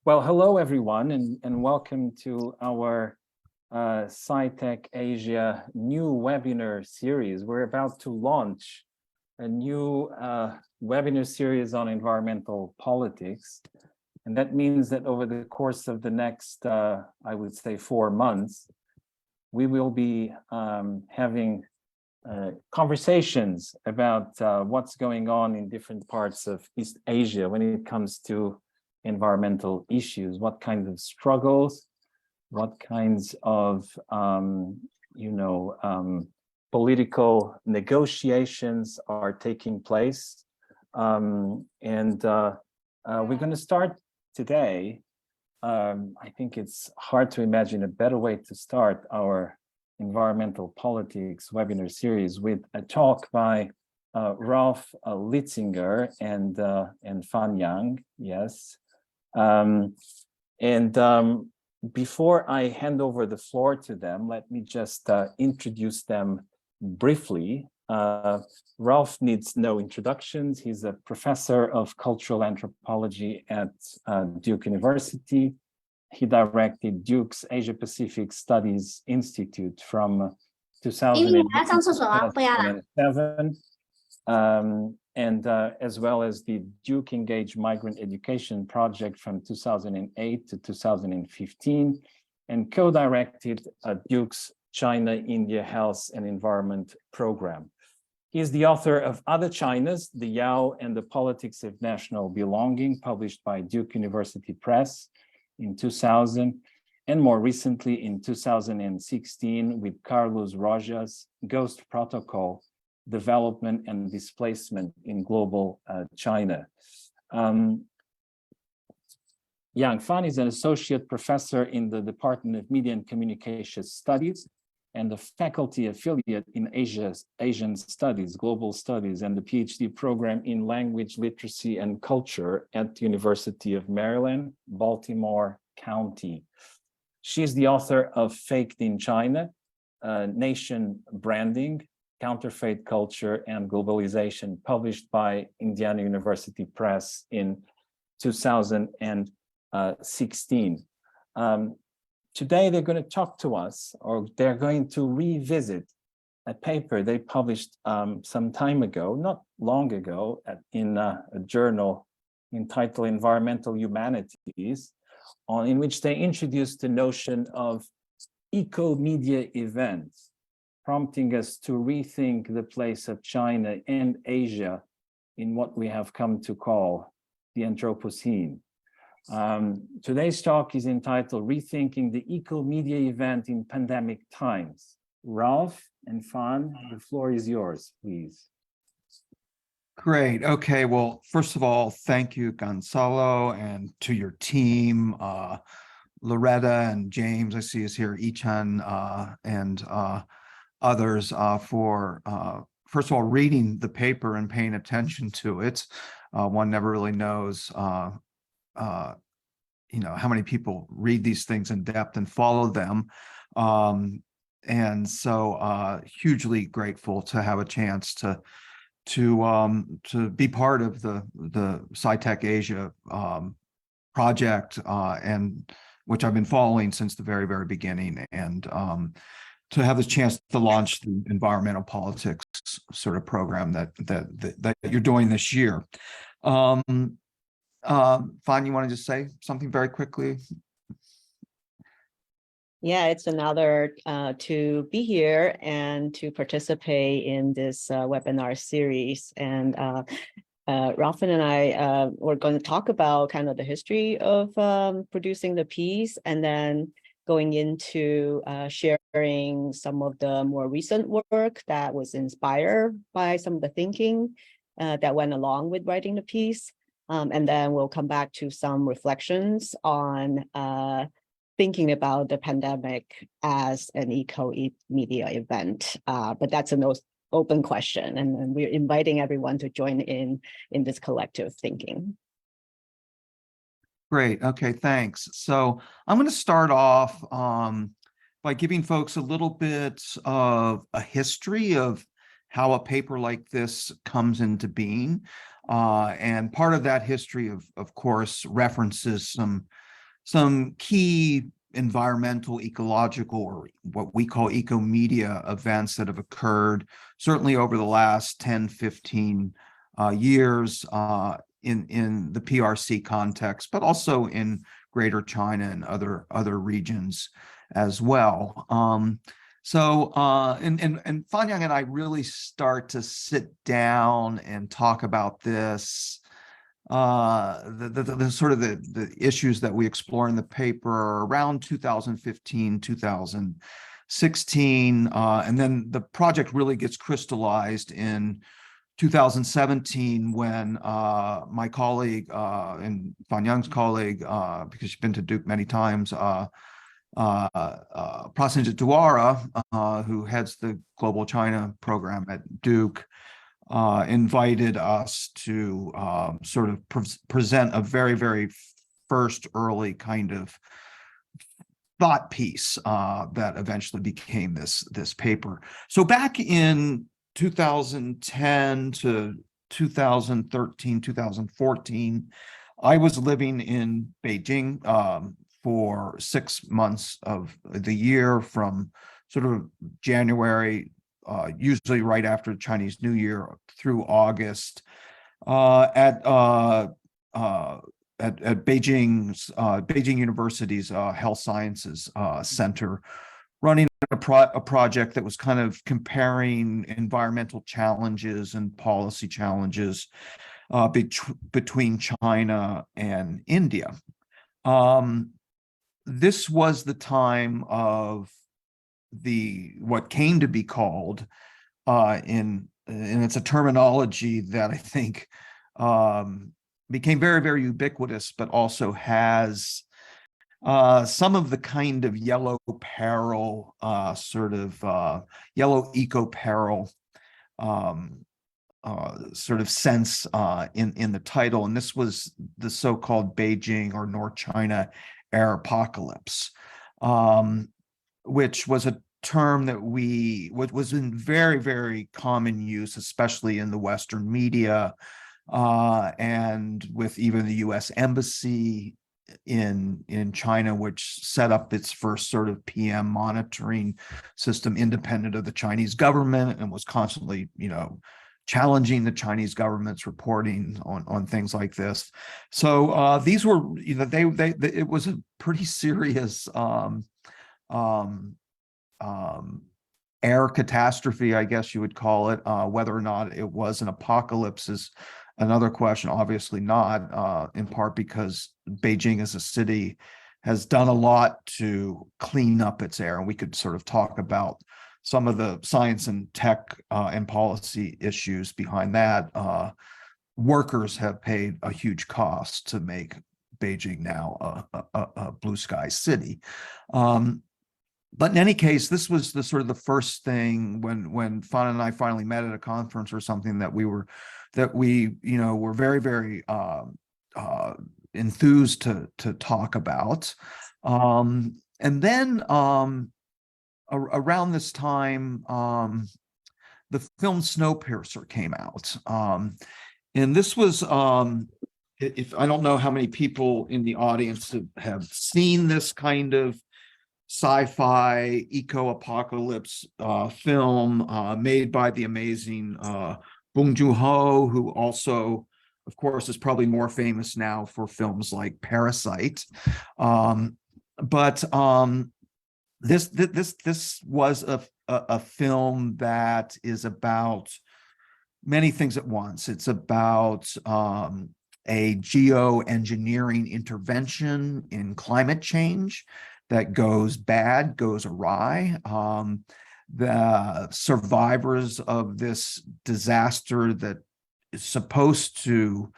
Well, hello everyone, and welcome to our Sci-Tech Asia new webinar series. We're about to launch a new webinar series on environmental politics. And that means that over the course of the next, I would say 4 months, we will be having conversations about what's going on in different parts of East Asia when it comes to environmental issues, what kinds of struggles, what kinds of, political negotiations are taking place. We're going to start today. I think it's hard to imagine a better way to start our environmental politics webinar series with a talk by Prof. Litzinger and Fan Yang, yes. Before I hand over the floor to them, let me just introduce them briefly. Ralph needs no introductions. He's a professor of cultural anthropology at Duke University. He directed Duke's Asia Pacific Studies Institute from 2007. As well as the Duke Engaged Migrant Education Project from 2008 to 2015, and co-directed Duke's China-India Health and Environment Program. He is the author of Other Chinas, The Yao and the Politics of National Belonging, published by Duke University Press in 2000, and more recently in 2016 with Carlos Rojas, Ghost Protocol, Development and Displacement in Global China. Yang Fan is an associate professor in the Department of Media and Communication Studies and a faculty affiliate in Asian Studies, Global Studies, and the PhD program in Language, Literacy, and Culture at the University of Maryland, Baltimore County. She is the author of Faked in China, Nation Branding, Counterfeit Culture and Globalization, published by Indiana University Press in 2016. Today, they're going to talk to us, or they're going to revisit a paper they published some time ago, not long ago, in a journal entitled Environmental Humanities, in which they introduced the notion of eco-media events, prompting us to rethink the place of China and Asia in what we have come to call the Anthropocene. Today's talk is entitled Rethinking the Eco-Media Event in Pandemic Times. Ralph and Fan, the floor is yours, please. Great. Okay. Well, first of all, thank you, Gonzalo, and to your team, Loretta and James, I see is here, Ichan, and others for, first of all, reading the paper and paying attention to it. One never really knows, how many people read these things in depth and follow them. And so hugely grateful to have a chance to be part of the Sci-Tech Asia project, and which I've been following since the very, very beginning, and to have this chance to launch the environmental politics sort of program that you're doing this year. Fan, you want to just say something very quickly? Yeah, it's an honor to be here and to participate in this webinar series. And Ralphin and I were going to talk about kind of the history of producing the piece, and then going into sharing some of the more recent work that was inspired by some of the thinking that went along with writing the piece. And then we'll come back to some reflections on thinking about the pandemic as an eco-media event. But that's an open question, and we're inviting everyone to join in this collective thinking. Great. Okay, thanks. So I'm going to start off by giving folks a little bit of a history of how a paper like this comes into being. And part of that history, of course, references some some key environmental, ecological, or what we call eco-media events that have occurred certainly over the last 10, 15 years in the PRC context, but also in Greater China and other regions as well. So Fanyang and I really start to sit down and talk about this, the sort of the issues that we explore in the paper around 2015, 2016, and then the project really gets crystallized in 2017 when my colleague and Fanyang's colleague, because she's been to Duke many times, Prasenjit Duara, who heads the Global China program at Duke, invited us to sort of present a very, very first early kind of thought piece that eventually became this paper. So back in 2010 to 2013, 2014, I was living in Beijing for 6 months of the year, from sort of January, usually right after Chinese New Year, through August, at Beijing University's Health Sciences Center, running a project that was kind of comparing environmental challenges and policy challenges between China and India. This was the time of what came to be called and it's a terminology that I think became very, very ubiquitous, but also has some of the kind of yellow-peril, yellow eco-peril sort of sense in the title. And this was the so-called Beijing or North China air apocalypse, which was a term that was in very, very common use, especially in the Western media, and with even the U.S. Embassy in China, which set up its first sort of PM monitoring system independent of the Chinese government, and was constantly, challenging the Chinese government's reporting on things like this. So these were, it was a pretty serious air catastrophe, I guess you would call it. Whether or not it was an apocalypse is another question. Obviously not, in part because Beijing as a city has done a lot to clean up its air, and we could sort of talk about some of the science and tech and policy issues behind that. Workers have paid a huge cost to make Beijing now a blue sky city. But in any case, this was the sort of the first thing when Fan and I finally met at a conference or something that we were very, very enthused to talk about. And then around this time, the film Snowpiercer came out. And this was, if I don't know how many people in the audience have seen this kind of sci-fi eco-apocalypse film made by the amazing Bong Joon-ho, who also, of course, is probably more famous now for films like Parasite. But this was a film that is about many things at once. It's about a geoengineering intervention in climate change that goes awry. The survivors of this disaster that is supposed to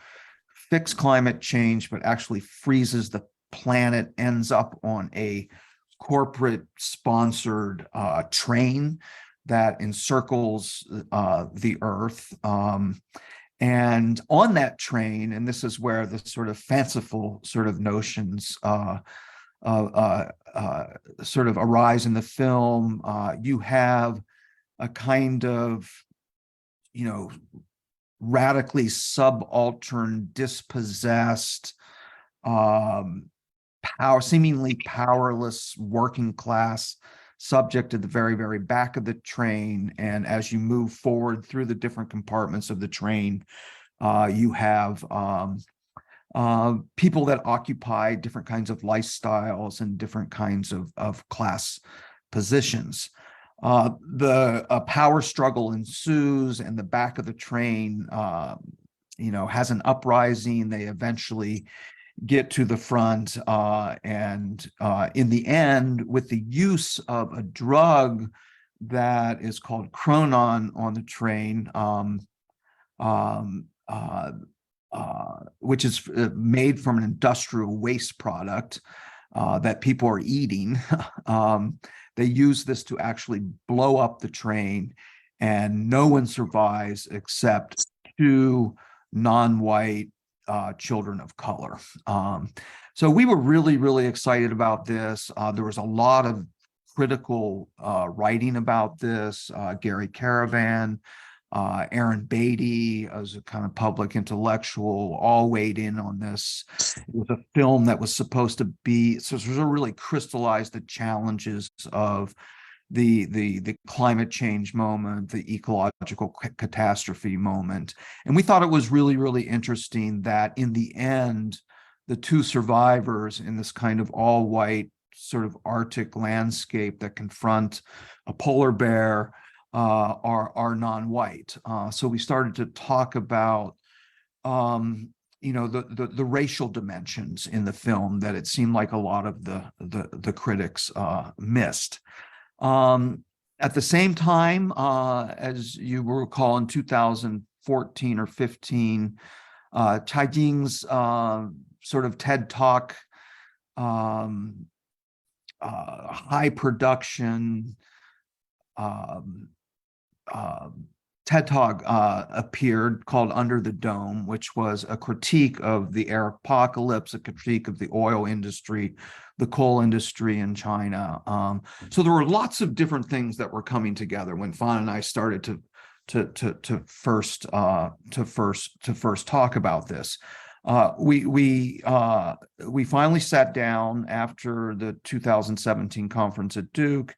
fix climate change, but actually freezes the planet, ends up on a corporate sponsored train that encircles the Earth. And on that train, and this is where the sort of fanciful sort of notions sort of arise in the film, you have a kind of, radically subaltern, dispossessed, seemingly powerless working class subject at the very, very back of the train. And as you move forward through the different compartments of the train, you have people that occupy different kinds of lifestyles and different kinds of class positions. The power struggle ensues, and the back of the train, has an uprising. They eventually get to the front, and in the end, with the use of a drug that is called chronon on the train, which is made from an industrial waste product that people are eating. They use this to actually blow up the train, and no one survives except two non-white children of color. So we were really, really excited about this. There was a lot of critical writing about this. Gary Caravan, Aaron Beatty, as a kind of public intellectual, all weighed in on this. It was a film that was supposed to be, so it really crystallized the challenges of the climate change moment, the ecological catastrophe moment. And we thought it was really, really interesting that in the end, the two survivors in this kind of all-white sort of Arctic landscape that confront a polar bear are non-white. So we started to talk about the racial dimensions in the film that it seemed like a lot of the critics missed. At the same time, as you will recall, in 2014 or 15, Chai Jing's sort of TED Talk, high production TED Talk appeared called Under the Dome, which was a critique of the air apocalypse, a critique of the oil industry, the coal industry in China. So there were lots of different things that were coming together when Fawn and I started to first talk about this. We finally sat down after the 2017 conference at Duke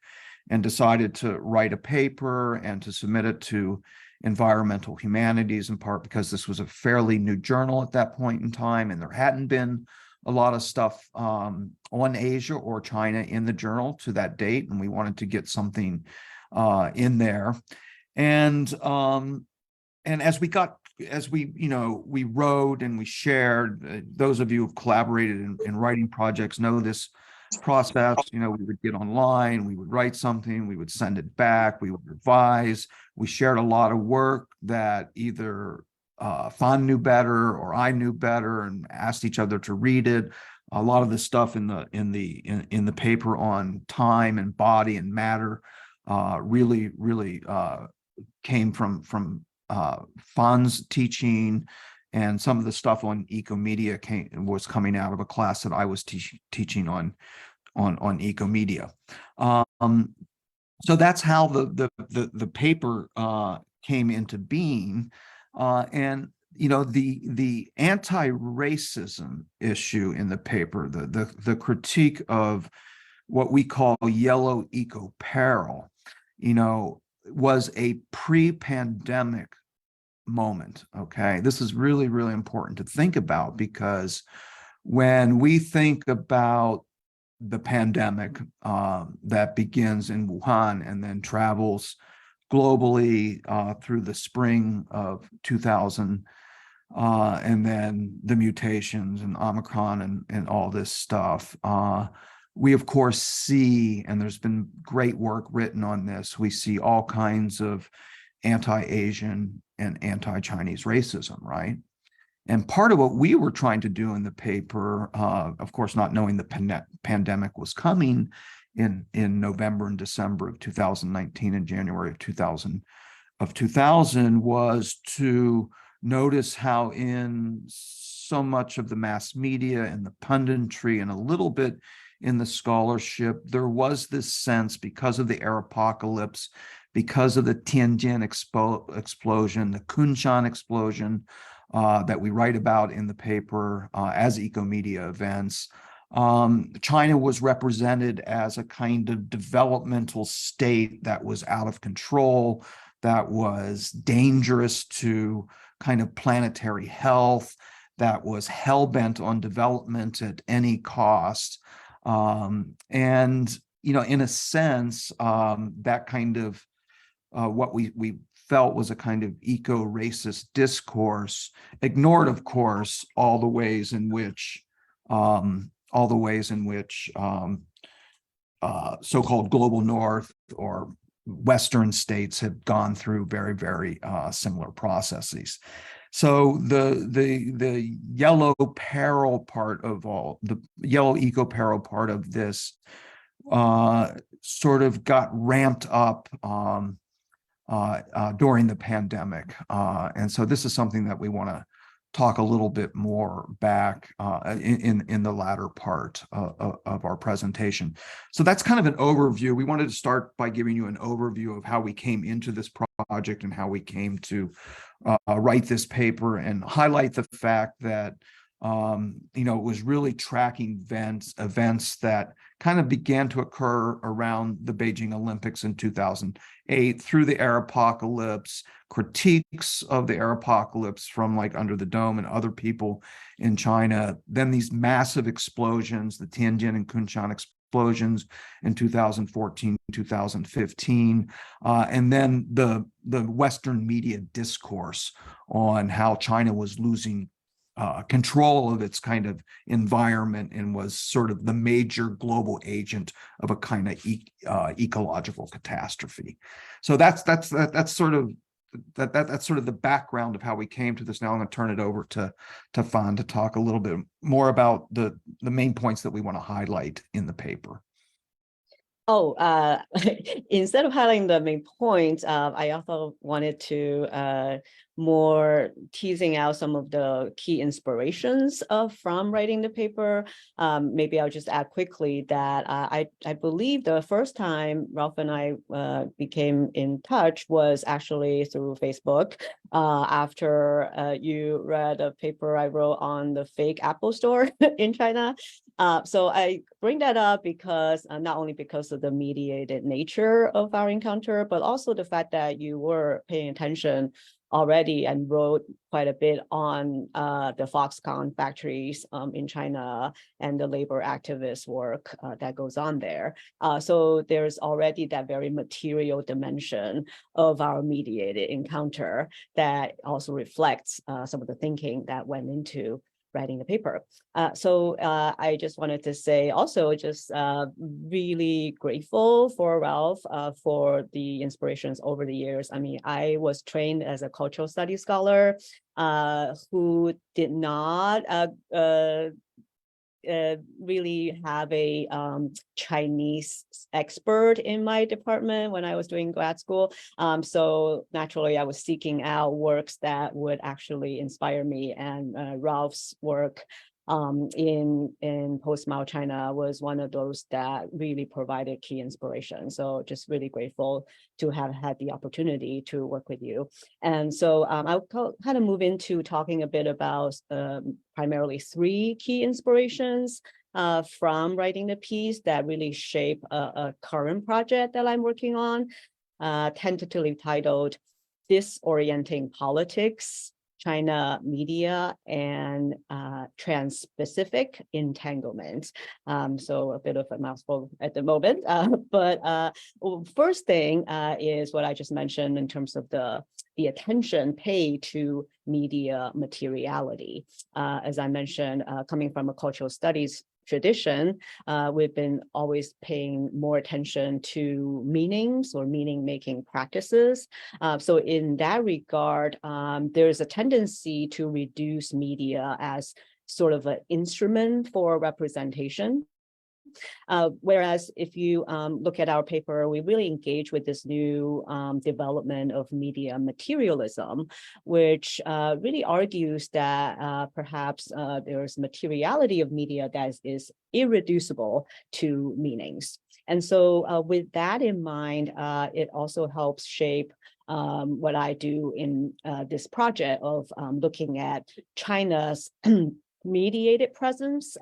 and decided to write a paper and to submit it to Environmental Humanities, in part because this was a fairly new journal at that point in time, and there hadn't been a lot of stuff on Asia or China in the journal to that date, and we wanted to get something in there. And as we wrote and we shared, those of you who've collaborated in writing projects know this process. We would get online, we would write something, we would send it back, we would revise. We shared a lot of work that either Fawn knew better or I knew better, and asked each other to read it. A lot of the stuff in the paper on time and body and matter really came from Fawn's teaching, and some of the stuff on eco-media was coming out of a class that I was teaching on eco-media. So that's how the paper came into being, and the anti-racism issue in the paper, the critique of what we call Yellow Eco-peril, was a pre-pandemic moment. Okay, this is really, really important to think about, because when we think about the pandemic that begins in Wuhan and then travels globally through the spring of 2000, and then the mutations and Omicron and all this stuff, we of course see, and there's been great work written on this, we see all kinds of anti-Asian and anti-Chinese racism, right? And part of what we were trying to do in the paper, of course, not knowing the pandemic was coming in November and December of 2019 and January of 2000, was to notice how in so much of the mass media and the punditry and a little bit in the scholarship, there was this sense, because of the air apocalypse, because of the Tianjin explosion, the Kunshan explosion, that we write about in the paper as eco-media events, China was represented as a kind of developmental state that was out of control, that was dangerous to kind of planetary health, that was hell-bent on development at any cost. And, in a sense, that kind of what we felt was a kind of eco-racist discourse ignored, of course, all the ways in which so-called global North or Western states have gone through very, very similar processes. So the yellow peril part of the yellow eco-peril part of this sort of got ramped up during the pandemic. And so this is something that we want to talk a little bit more back in the latter part of our presentation. So that's kind of an overview. We wanted to start by giving you an overview of how we came into this project and how we came to write this paper, and highlight the fact that it was really tracking events that kind of began to occur around the Beijing Olympics in 2008 through the air apocalypse, critiques of the air apocalypse from like Under the Dome and other people in China, then these massive explosions, the Tianjin and Kunshan explosions in 2014, 2015, and then the Western media discourse on how China was losing control of its kind of environment and was sort of the major global agent of a kind of ecological catastrophe. So that's sort of the background of how we came to this. Now I'm going to turn it over to Fan to talk a little bit more about the main points that we want to highlight in the paper. Oh, instead of highlighting the main points, I also wanted to more teasing out some of the key inspirations from writing the paper. Maybe I'll just add quickly that I believe the first time Ralph and I became in touch was actually through Facebook after you read a paper I wrote on the fake Apple store in China. So I bring that up because not only because of the mediated nature of our encounter, but also the fact that you were paying attention already and wrote quite a bit on the Foxconn factories in China and the labor activist work that goes on there. So there's already that very material dimension of our mediated encounter that also reflects some of the thinking that went into writing the paper. So I just wanted to say also just really grateful for Ralph for the inspirations over the years. I mean, I was trained as a cultural studies scholar who did not really have a Chinese expert in my department when I was doing grad school. So naturally, I was seeking out works that would actually inspire me. And Ralph's work in post-Mao China was one of those that really provided key inspiration. So just really grateful to have had the opportunity to work with you. And so I'll kind of move into talking a bit about primarily three key inspirations from writing the piece that really shape a current project that I'm working on, tentatively titled Disorienting Politics, China Media and Transpacific Entanglements. So a bit of a mouthful at the moment. But first thing is what I just mentioned in terms of the attention paid to media materiality. As I mentioned, coming from a cultural studies tradition, we've been always paying more attention to meanings or meaning-making practices. So in that regard, there's a tendency to reduce media as sort of an instrument for representation. Whereas if you look at our paper, we really engage with this new development of media materialism, which really argues that perhaps there's materiality of media that is irreducible to meanings. And so with that in mind, it also helps shape what I do in this project of looking at China's mediated presence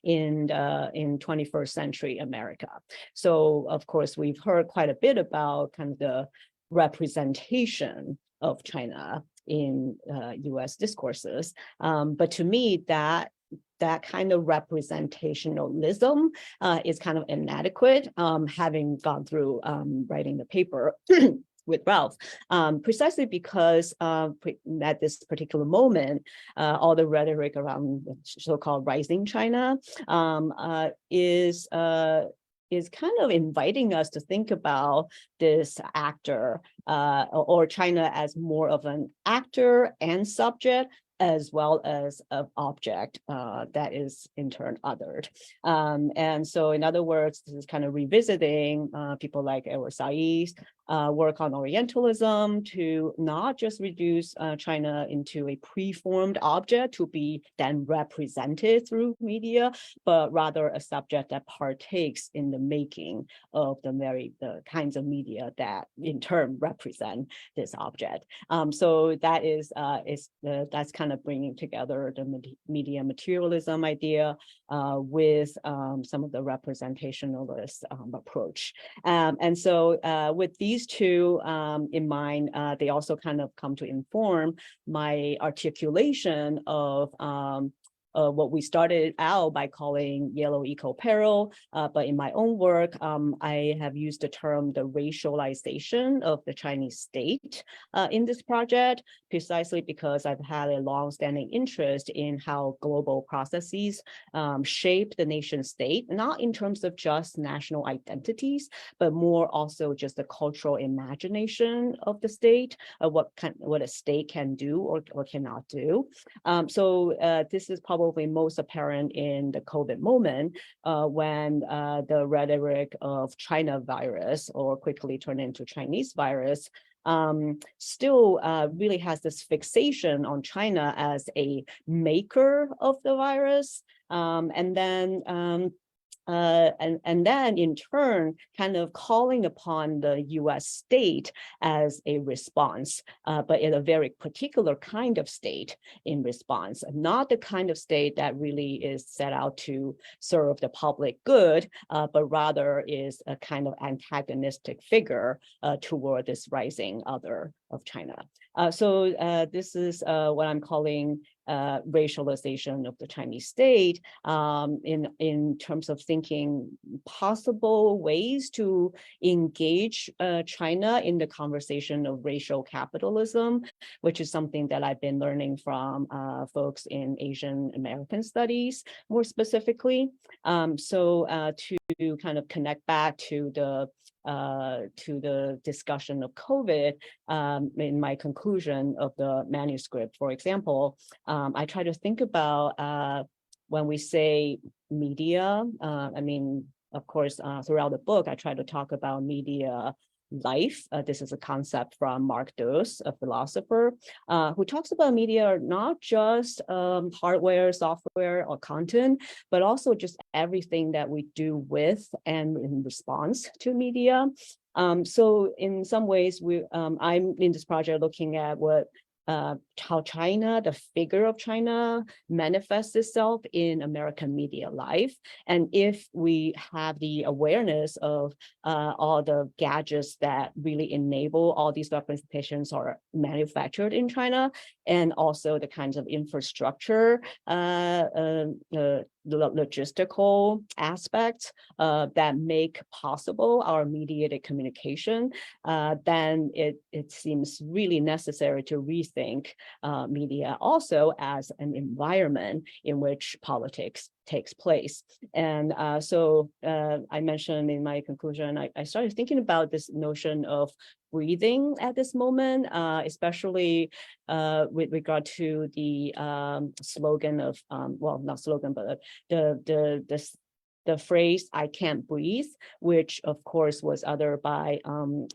in 21st century America. So of course, we've heard quite a bit about kind of the representation of China in US discourses. But to me, that kind of representationalism is kind of inadequate, having gone through writing the paper with Ralph, precisely because at this particular moment, all the rhetoric around so-called rising China is kind of inviting us to think about this actor or China as more of an actor and subject, as well as an object that is in turn othered. And so in other words, this is kind of revisiting people like Edward Said's work on Orientalism to not just reduce China into a preformed object to be then represented through media, but rather a subject that partakes in the making of the kinds of media that in turn represent this object. So that is that's kind of bringing together the media materialism idea with some of the representationalist approach. And so with these two in mind, they also kind of come to inform my articulation of what we started out by calling Yellow Eco-peril, but in my own work, I have used the term the racialization of the Chinese state in this project, precisely because I've had a long-standing interest in how global processes shape the nation state, not in terms of just national identities, but more also just the cultural imagination of the state, what a state can do or cannot do. So this is probably most apparent in the COVID moment when the rhetoric of China virus, or quickly turned into Chinese virus, still really has this fixation on China as a maker of the virus. And then in turn, kind of calling upon the US state as a response, but in a very particular kind of state in response, not the kind of state that really is set out to serve the public good, but rather is a kind of antagonistic figure toward this rising other of China. So this is what I'm calling racialization of the Chinese state in terms of thinking possible ways to engage China in the conversation of racial capitalism, which is something that I've been learning from folks in Asian American studies more specifically. So to kind of connect back to the discussion of COVID, in my conclusion of the manuscript, for example, I try to think about when we say media, I mean, of course, throughout the book, I try to talk about media life. This is a concept from Mark Dose, a philosopher, who talks about media not just hardware, software, or content, but also just everything that we do with and in response to media. So in some ways, I'm in this project looking at how China, the figure of China, manifests itself in American media life. And if we have the awareness of all the gadgets that really enable all these representations are manufactured in China, and also the kinds of infrastructure, the logistical aspects that make possible our mediated communication, then it seems really necessary to rethink media also as an environment in which politics takes place. And so I mentioned in my conclusion, I started thinking about this notion of breathing at this moment, especially with regard to the slogan of, well, not slogan, but the phrase "I can't breathe," which of course was uttered by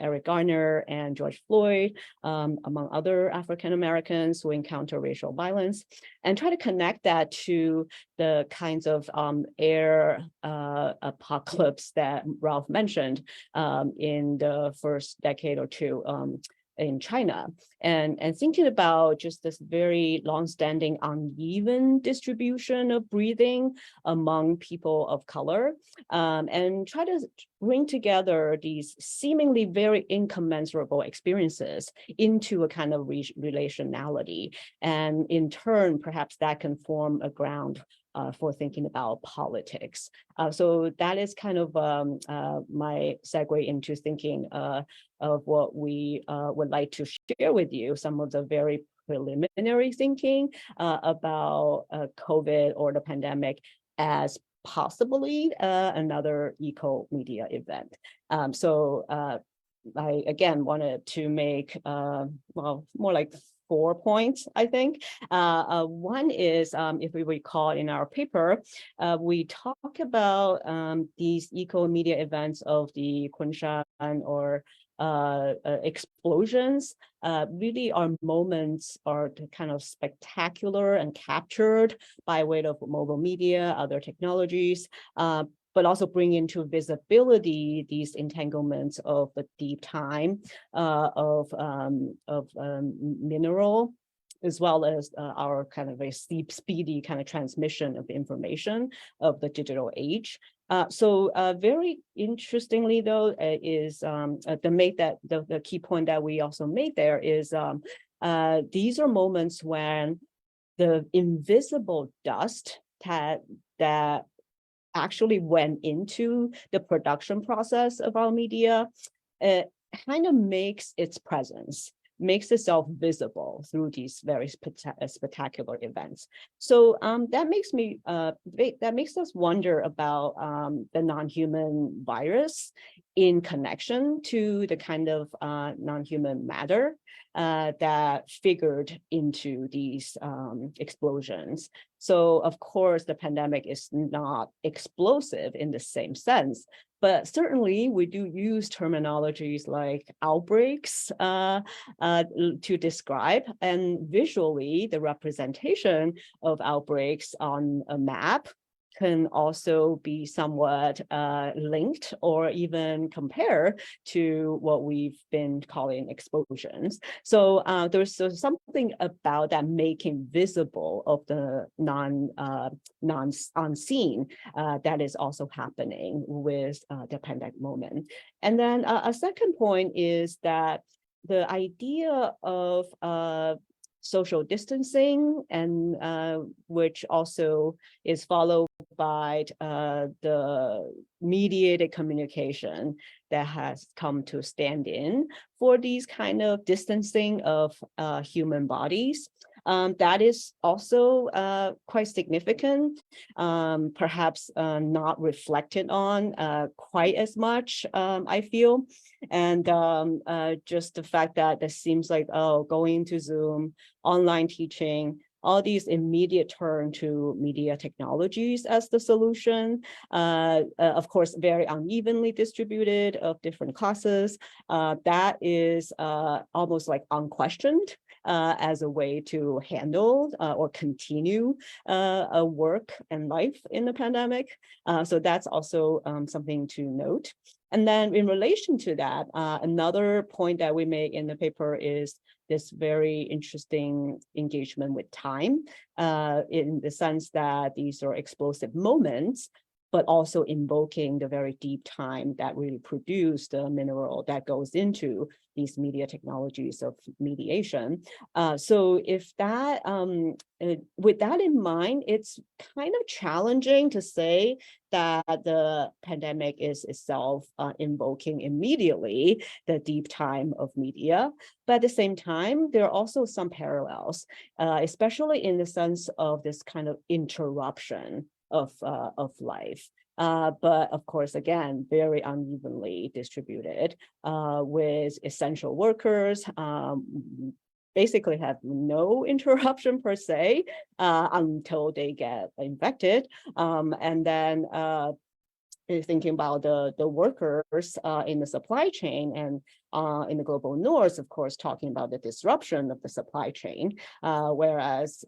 Eric Garner and George Floyd, among other African Americans who encounter racial violence, and try to connect that to the kinds of air apocalypse that Ralph mentioned in the first decade or two. in China, and thinking about just this very longstanding uneven distribution of breathing among people of color, and try to bring together these seemingly very incommensurable experiences into a kind of relationality. And in turn, perhaps that can form a ground for thinking about politics. So that is kind of my segue into thinking of what we would like to share with you, some of the very preliminary thinking about COVID or the pandemic as possibly another eco-media event. So I, again, wanted to make, well, more like 4 points, I think. One is, if we recall in our paper, we talk about these eco-media events of the Kunshan or explosions really are moments are kind of spectacular and captured by way of mobile media, other technologies, but also bring into visibility these entanglements of the deep time of mineral, as well as our kind of a speedy kind of transmission of information of the digital age. So very interestingly, though, is the key point that we also made there is these are moments when the invisible dust that actually went into the production process of our media kind of makes its presence, makes itself visible through these very spectacular events. So that makes us wonder about the non-human virus in connection to the kind of non-human matter that figured into these explosions. So of course, the pandemic is not explosive in the same sense, but certainly we do use terminologies like outbreaks to describe, and visually the representation of outbreaks on a map can also be somewhat linked or even compare to what we've been calling explosions. So there's something about that making visible of the unseen that is also happening with the pandemic moment. And then a second point is that the idea of social distancing, and which also is followed by the mediated communication that has come to stand in for these kind of distancing of human bodies. That is also quite significant, perhaps not reflected on quite as much, I feel. And just the fact that it seems like, oh, going to Zoom, online teaching, all these immediate turn to media technologies as the solution, of course, very unevenly distributed of different classes. That is almost like unquestioned as a way to handle or continue a work and life in the pandemic. So that's also something to note. And then in relation to that, another point that we make in the paper is this very interesting engagement with time, in the sense that these are explosive moments, but also invoking the very deep time that really produced the mineral that goes into these media technologies of mediation. So if that, with that in mind, it's kind of challenging to say that the pandemic is itself invoking immediately the deep time of media. But at the same time, there are also some parallels, especially in the sense of this kind of interruption of life. But of course, again, very unevenly distributed, with essential workers basically have no interruption per se until they get infected. And then thinking about the workers in the supply chain, and in the global north, of course, talking about the disruption of the supply chain, whereas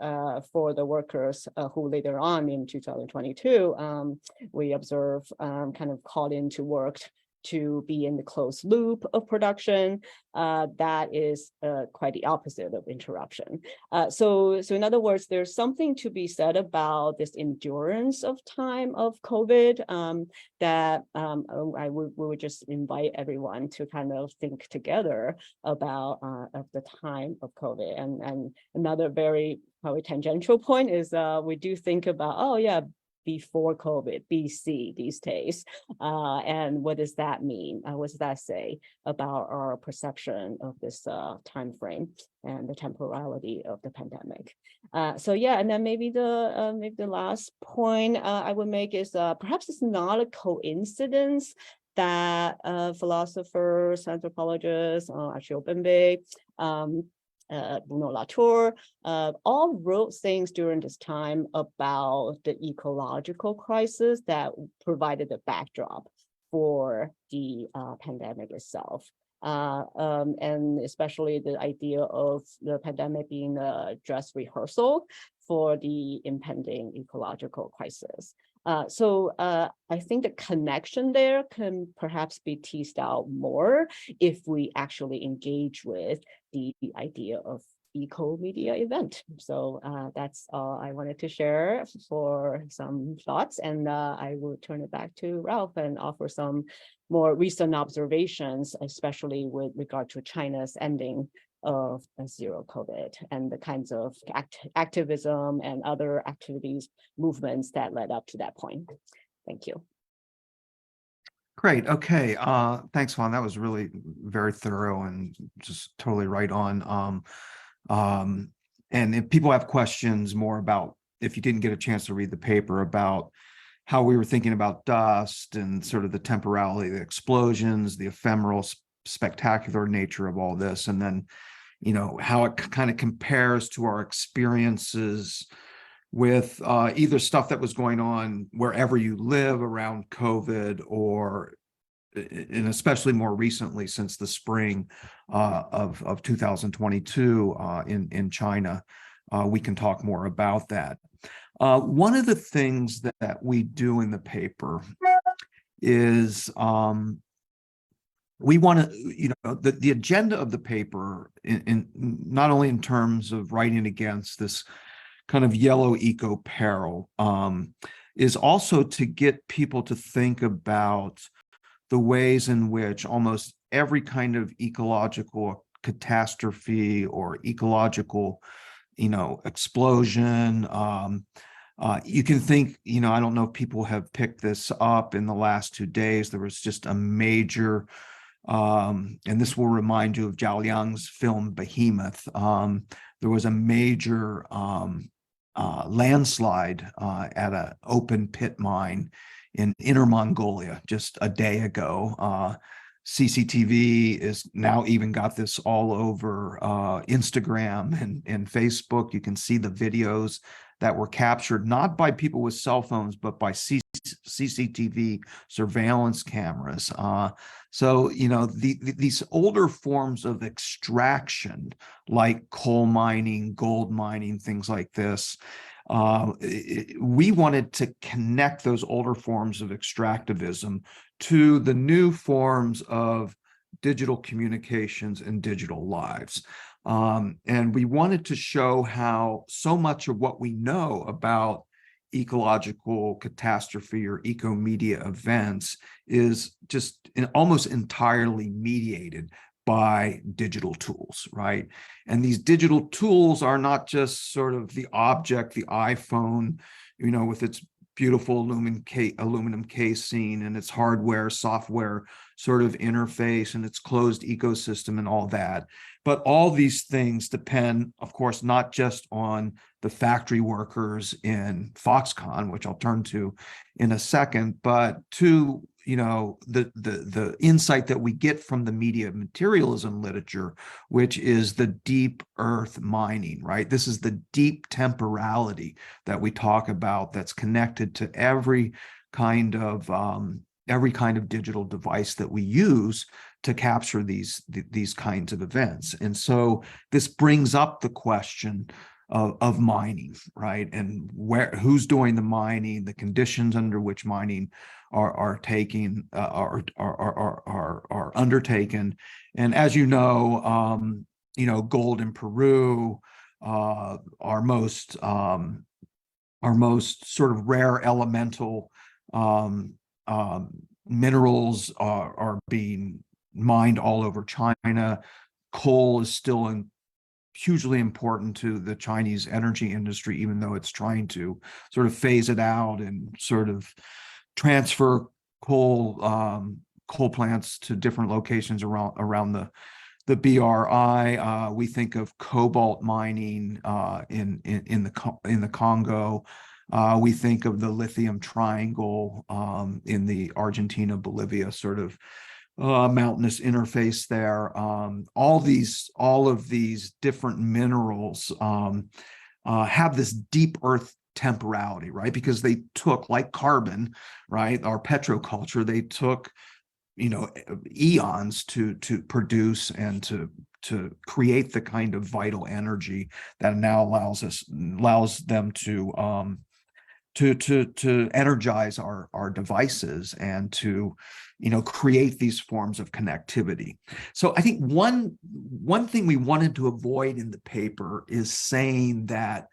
for the workers who later on in 2022, we observe kind of called into work to be in the closed loop of production, that is quite the opposite of interruption. So in other words, there's something to be said about this endurance of time of COVID that we would just invite everyone to kind of think together about of the time of COVID. And another very probably tangential point is we do think about, oh yeah, before COVID, BC these days. And what does that mean? What does that say about our perception of this time frame and the temporality of the pandemic? So yeah, and then maybe the last point I would make is perhaps it's not a coincidence that philosophers, anthropologists, actually Openbay, Bruno Latour, all wrote things during this time about the ecological crisis that provided the backdrop for the pandemic itself. And especially the idea of the pandemic being a dress rehearsal for the impending ecological crisis. So I think the connection there can perhaps be teased out more if we actually engage with the idea of eco-media event. So that's all I wanted to share for some thoughts, and I will turn it back to Ralph and offer some more recent observations, especially with regard to China's ending of zero COVID and the kinds of activism and other activities, movements that led up to that point. Thank you. Great. Okay. Thanks, Juan. That was really very thorough and just totally right on. And if people have questions more about, if you didn't get a chance to read the paper, about how we were thinking about dust and sort of the temporality, the explosions, the ephemeral, spectacular nature of all this, and then, you know, how it kind of compares to our experiences with either stuff that was going on wherever you live around COVID, or, and especially more recently since the spring of 2022 in China. We can talk more about that. One of the things that we do in the paper is we want to, you know, the agenda of the paper, in not only in terms of writing against this kind of yellow eco-peril, is also to get people to think about the ways in which almost every kind of ecological catastrophe or ecological, you know, explosion. You can think, you know, I don't know if people have picked this up in the last 2 days. There was just a major, and this will remind you of Zhao Liang's film Behemoth. There was a major landslide at an open pit mine in Inner Mongolia just a day ago. CCTV is now even got this all over Instagram and Facebook. You can see the videos that were captured, not by people with cell phones, but by CCTV surveillance cameras. So, you know, these older forms of extraction, like coal mining, gold mining, things like this, we wanted to connect those older forms of extractivism to the new forms of digital communications and digital lives. And we wanted to show how so much of what we know about ecological catastrophe or eco-media events is just almost entirely mediated by digital tools, right? And these digital tools are not just sort of the object, the iPhone, you know, with its beautiful aluminum casing and its hardware, software sort of interface and its closed ecosystem and all that. But all these things depend, of course, not just on the factory workers in Foxconn, which I'll turn to in a second, but to, you know, the insight that we get from the media materialism literature, which is the deep earth mining, right? This is the deep temporality that we talk about that's connected to every kind of digital device that we use to capture these kinds of events. And so this brings up the question of mining, right? And who's doing the mining, the conditions under which mining are undertaken. And as you know, gold in Peru, our most sort of rare elemental minerals are being mined all over China. Coal is still hugely important to the Chinese energy industry, even though it's trying to sort of phase it out and sort of transfer coal plants to different locations around the BRI. We think of cobalt mining in the Congo. We think of the lithium triangle in the Argentina-Bolivia sort of mountainous interface there. All of these different minerals have this deep earth temporality, right? Because they took, like carbon, right? Our petroculture, they took, eons to produce and to create the kind of vital energy that now allows them to energize our devices and to create these forms of connectivity. So I think one thing we wanted to avoid in the paper is saying that,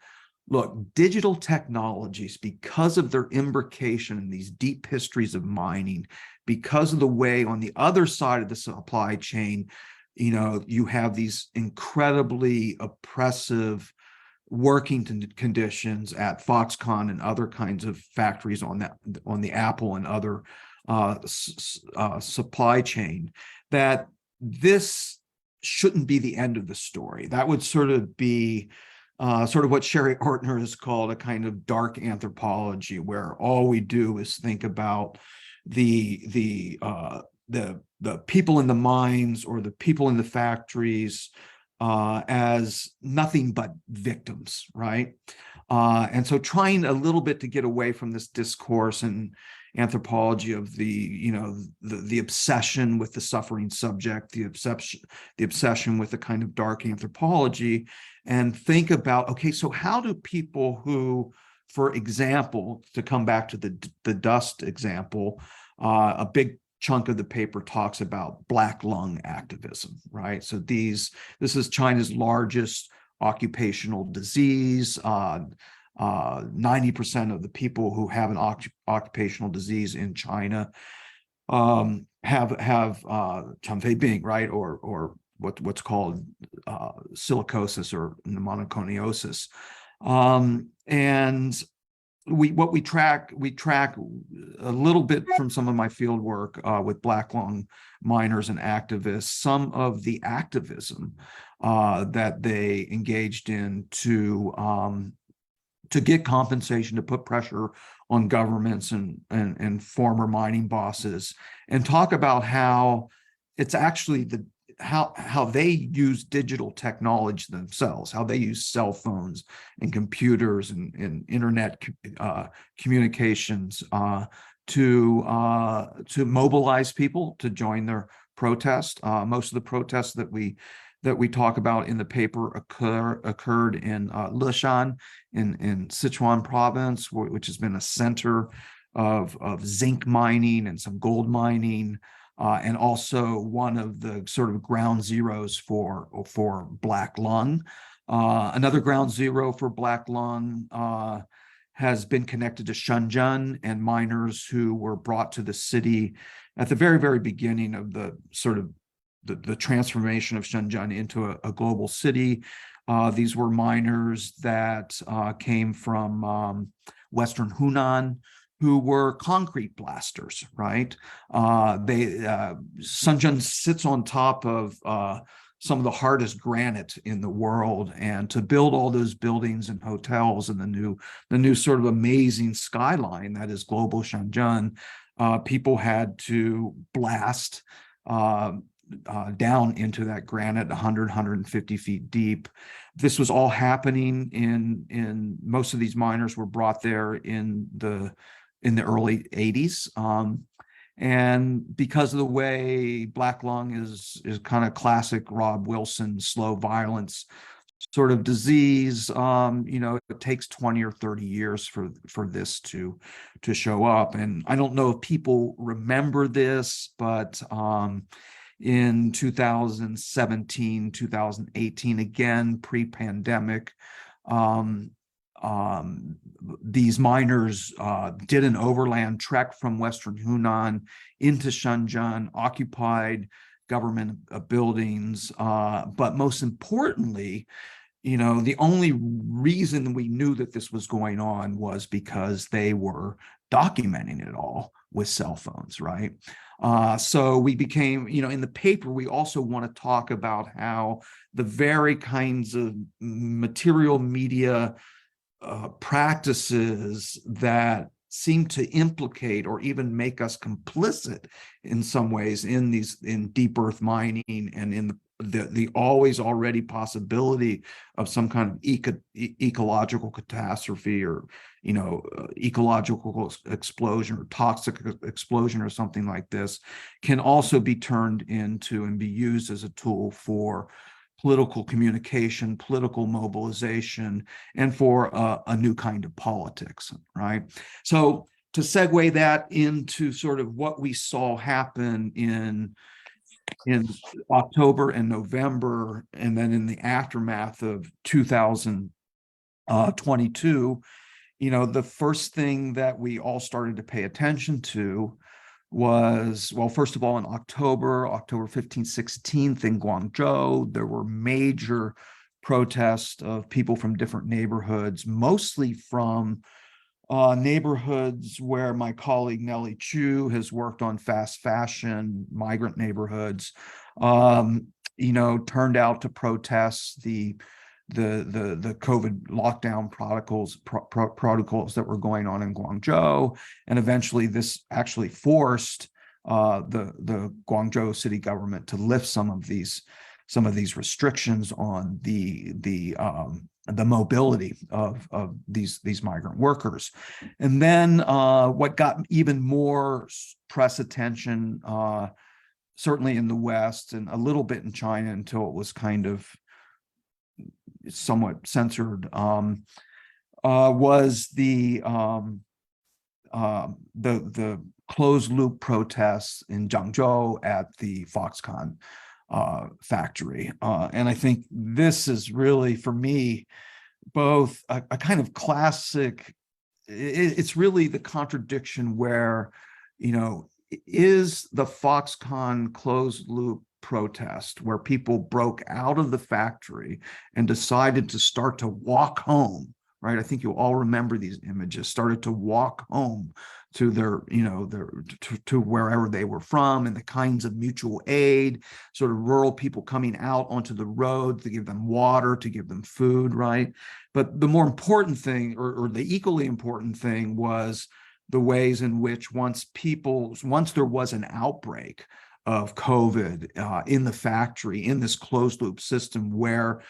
look, digital technologies, because of their imbrication in these deep histories of mining, because of the way on the other side of the supply chain, you have these incredibly oppressive working conditions at Foxconn and other kinds of factories on the Apple and other supply chain, that this shouldn't be the end of the story. That would sort of be sort of what Sherry Ortner has called a kind of dark anthropology, where all we do is think about the people in the mines or the people in the factories as nothing but victims, right? And so trying a little bit to get away from this discourse and anthropology of the obsession with the suffering subject, the obsession with the kind of dark anthropology, and think about, okay, so how do people who, for example, to come back to the dust example, a big chunk of the paper talks about black lung activism, right? So this is China's largest occupational disease. 90% of the people who have an occupational disease in China have chanfeibing, right, or what's called silicosis or pneumoconiosis, and we track a little bit from some of my field work with black lung miners and activists, some of the activism that they engaged in to get compensation, to put pressure on governments and former mining bosses, and talk about how it's actually how they use digital technology themselves, how they use cell phones and computers and internet communications to mobilize people to join their protest. Most of the protests that we talk about in the paper occurred in Lishan in Sichuan province, which has been a center of zinc mining and some gold mining, and also one of the sort of ground zeros for black lung. Another ground zero for black lung has been connected to Shenzhen and miners who were brought to the city at the very, very beginning of the sort of the transformation of Shenzhen into a global city. These were miners that came from Western Hunan, who were concrete blasters, right? Shenzhen sits on top of some of the hardest granite in the world, and to build all those buildings and hotels and the new sort of amazing skyline that is global Shenzhen, people had to blast down into that granite 150 feet deep. This was all happening in most of these miners were brought there in the early 80s. And because of the way black lung is kind of classic Rob Wilson slow violence sort of disease. It takes 20 or 30 years for this to show up. And I don't know if people remember this, but in 2017, 2018, again, pre-pandemic, these miners did an overland trek from Western Hunan into Shenzhen, occupied government buildings, but most importantly, the only reason we knew that this was going on was because they were documenting it all with cell phones, right? So we became, in the paper, we also want to talk about how the very kinds of material media practices that seem to implicate or even make us complicit in some ways in deep earth mining and in the always already possibility of some kind of ecological catastrophe or ecological explosion or toxic explosion or something like this can also be turned into and be used as a tool for political communication, political mobilization, and for a new kind of politics, right? So to segue that into sort of what we saw happen in October and November, and then in the aftermath of 2022, the first thing that we all started to pay attention to was, well, first of all, in October 15th, 16th in Guangzhou, there were major protests of people from different neighborhoods, mostly from neighborhoods where my colleague Nellie Chu has worked on fast fashion, migrant neighborhoods, turned out to protest the COVID lockdown protocols that were going on in Guangzhou, and eventually this actually forced the Guangzhou city government to lift some of these restrictions on the mobility of these migrant workers. And then what got even more press attention, certainly in the West and a little bit in China until it was kind of somewhat censored, was the closed loop protests in Zhangzhou at the Foxconn factory. And I think this is really, for me, both a kind of classic, it's really the contradiction where, is the Foxconn closed loop protest where people broke out of the factory and decided to start to walk home, right? I think you all remember these images, started to walk home to to wherever they were from, and the kinds of mutual aid, sort of rural people coming out onto the road to give them water, to give them food, right? But the more important thing, or the equally important thing, was the ways in which once there was an outbreak of COVID in the factory, in this closed loop system, where,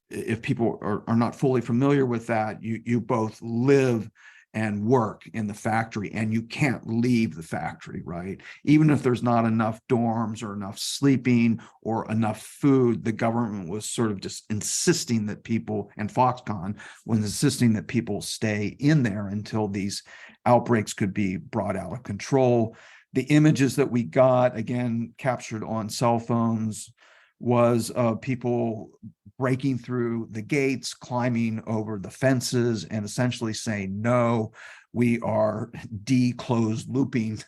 if people are not fully familiar with that, you both live and work in the factory, and you can't leave the factory, right? Even if there's not enough dorms or enough sleeping or enough food, the government was sort of just insisting that people, and Foxconn was insisting that people stay in there until these outbreaks could be brought out of control. The images that we got, again, captured on cell phones, was people breaking through the gates, climbing over the fences, and essentially saying, no, we are de-closed looping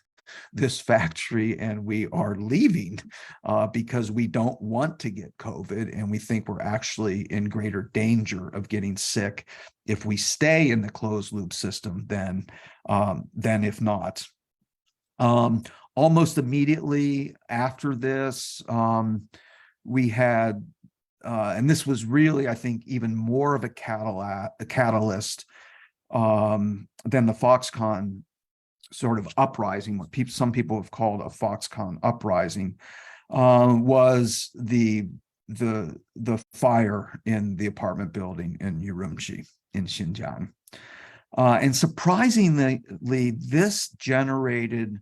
this factory and we are leaving because we don't want to get COVID, and we think we're actually in greater danger of getting sick if we stay in the closed loop system than if not. Almost immediately after this, we had, and this was really, I think, even more of a catalyst than the Foxconn sort of uprising, what some people have called a Foxconn uprising, was the fire in the apartment building in Urumqi in Xinjiang. And surprisingly, this generated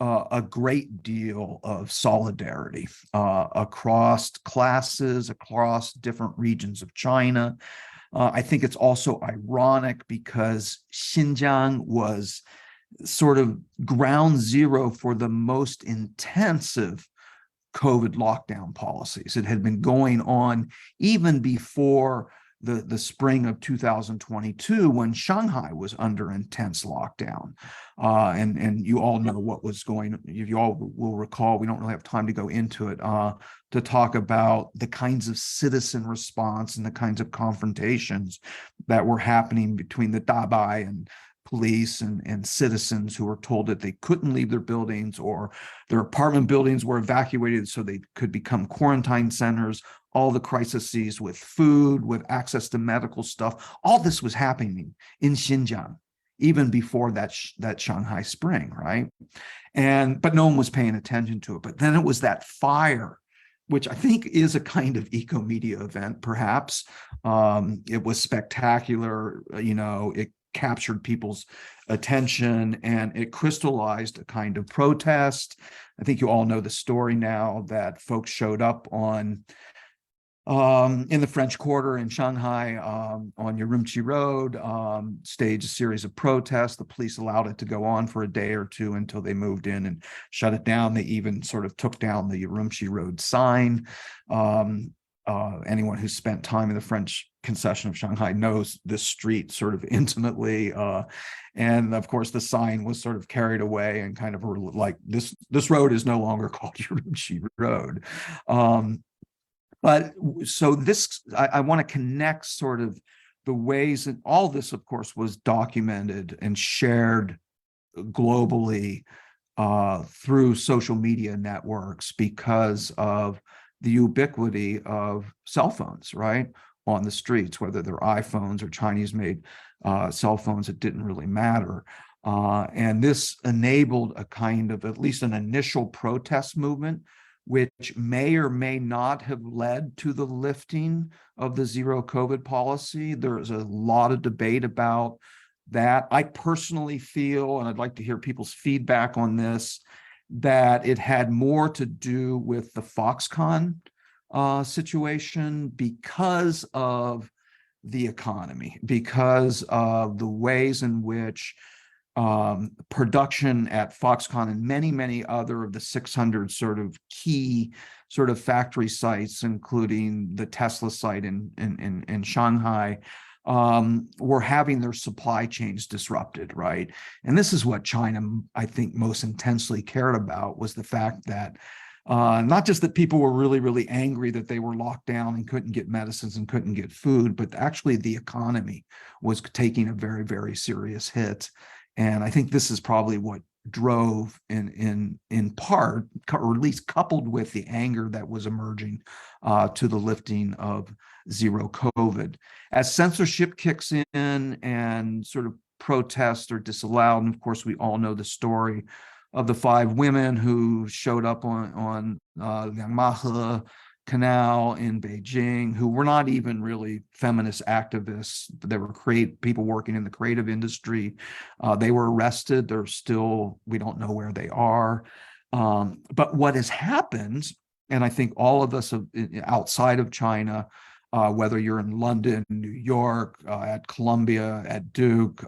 a great deal of solidarity across classes, across different regions of China. I think it's also ironic because Xinjiang was sort of ground zero for the most intensive COVID lockdown policies. It had been going on even before the spring of 2022 when Shanghai was under intense lockdown. And you all know what was going, you all will recall, we don't really have time to go into it, to talk about the kinds of citizen response and the kinds of confrontations that were happening between the Dabai and police and citizens who were told that they couldn't leave their buildings, or their apartment buildings were evacuated so they could become quarantine centers. All the crises with food, with access to medical stuff, all this was happening in Xinjiang, even before that Shanghai Spring, right? But no one was paying attention to it. But then it was that fire, which I think is a kind of eco-media event, perhaps. It was spectacular, it captured people's attention and it crystallized a kind of protest. I think you all know the story now that folks showed up in the French Quarter in Shanghai on Urumqi Road, staged a series of protests. The police allowed it to go on for a day or two until they moved in and shut it down. They even sort of took down the Urumqi Road sign. Anyone who's spent time in the French concession of Shanghai knows this street sort of intimately. And of course, the sign was sort of carried away and kind of like this road is no longer called Urumqi Road. But so this, I want to connect sort of the ways that all this, of course, was documented and shared globally through social media networks because of the ubiquity of cell phones, right, on the streets, whether they're iPhones or Chinese-made cell phones, it didn't really matter. And this enabled a kind of, at least an initial protest movement, which may or may not have led to the lifting of the zero COVID policy. There's a lot of debate about that. I personally feel, and I'd like to hear people's feedback on this, that it had more to do with the Foxconn situation because of the economy, because of the ways in which production at Foxconn and many, many other of the 600 sort of key sort of factory sites, including the Tesla site in Shanghai, were having their supply chains disrupted, right? And this is what China, I think, most intensely cared about, was the fact that not just that people were really, really angry that they were locked down and couldn't get medicines and couldn't get food, but actually the economy was taking a very, very serious hit. And I think this is probably what drove in part, or at least coupled with the anger that was emerging to the lifting of zero COVID. As censorship kicks in and sort of protests are disallowed, and of course we all know the story of the 5 women who showed up on Yangmahe Canal in Beijing, who were not even really feminist activists. They were people working in the creative industry. They were arrested. They're still, we don't know where they are. But what has happened, and I think all of us outside of China, whether you're in London, New York, at Columbia, at Duke,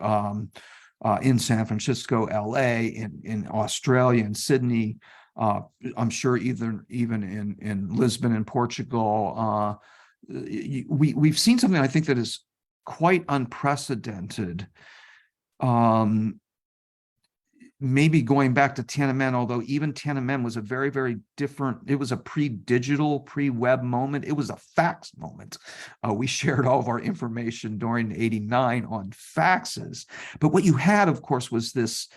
in San Francisco, LA, in Australia, in Sydney, I'm sure even in Lisbon and Portugal, we've seen something I think that is quite unprecedented. Maybe going back to Tiananmen, although even Tiananmen was a very, very different, it was a pre-digital, pre-web moment. It was a fax moment. We shared all of our information during '89 on faxes. But what you had, of course, was this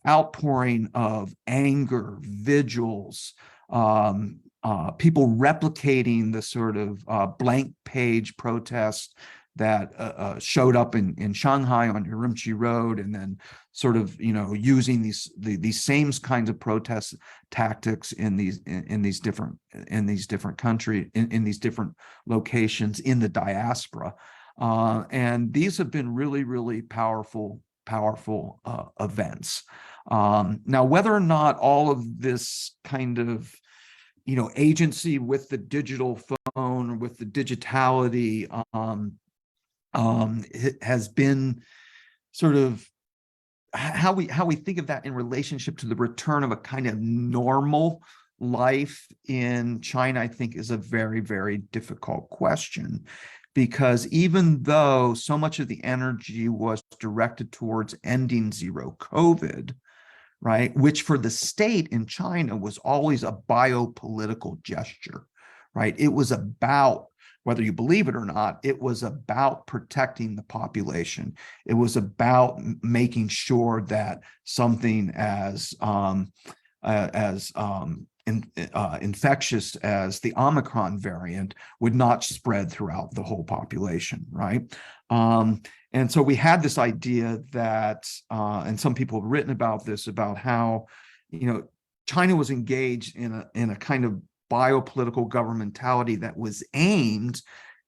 outpouring of anger, vigils, people replicating the sort of blank page protests that showed up in Shanghai on Urumqi Road, and then sort of using these same kinds of protest tactics in these different countries, in these different locations in the diaspora, and these have been really, really powerful powerful events. Now, whether or not all of this kind of, agency with the digital phone or with the digitality has been sort of how we think of that in relationship to the return of a kind of normal life in China, I think is a very, very difficult question, because even though so much of the energy was directed towards ending zero COVID, right, which for the state in China was always a biopolitical gesture, right? It was about, whether you believe it or not, it was about protecting the population. It was about making sure that something as infectious as the Omicron variant would not spread throughout the whole population, right? And so we had this idea that, and some people have written about this, about how, China was engaged in a kind of biopolitical governmentality that was aimed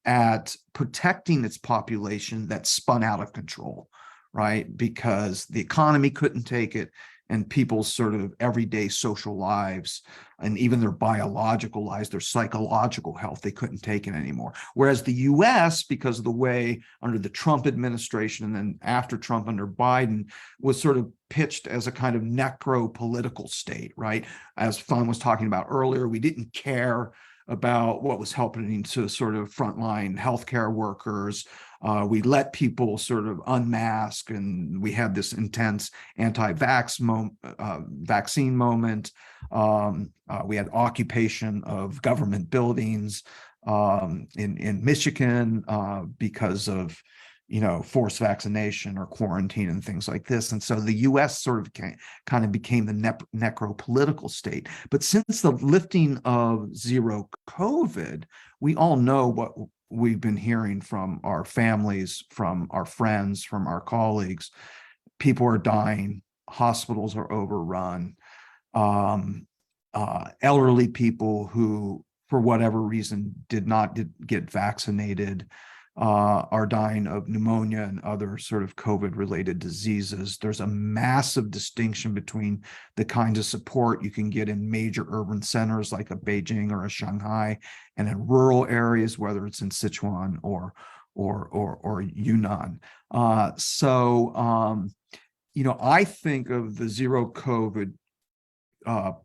at protecting its population that spun out of control, right? Because the economy couldn't take it, and people's sort of everyday social lives and even their biological lives, their psychological health, they couldn't take it anymore. Whereas the US, because of the way under the Trump administration and then after Trump under Biden, was sort of pitched as a kind of necro-political state, right? As Fan was talking about earlier, we didn't care about what was happening to sort of frontline healthcare workers. We let people sort of unmask, and we had this intense vaccine moment. We had occupation of government buildings in Michigan because of forced vaccination or quarantine and things like this. And so the US sort of kind of became the necro-political state. But since the lifting of zero COVID, we all know what we've been hearing from our families, from our friends, from our colleagues. People are dying, hospitals are overrun, elderly people who, for whatever reason, did not get vaccinated are dying of pneumonia and other sort of COVID-related diseases. There's a massive distinction between the kinds of support you can get in major urban centers like a Beijing or a Shanghai, and in rural areas, whether it's in Sichuan or Yunnan. I think of the zero COVID,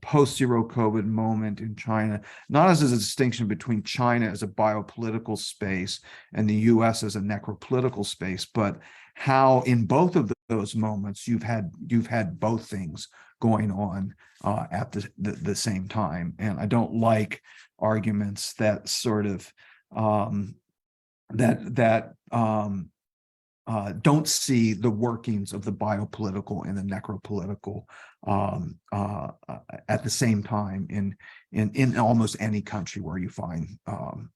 post-zero COVID moment in China, not as a distinction between China as a biopolitical space and the US as a necropolitical space, but how in both of those moments you've had both things going on at the same time. And I don't like arguments that sort of don't see the workings of the biopolitical and the necropolitical at the same time in almost any country where you find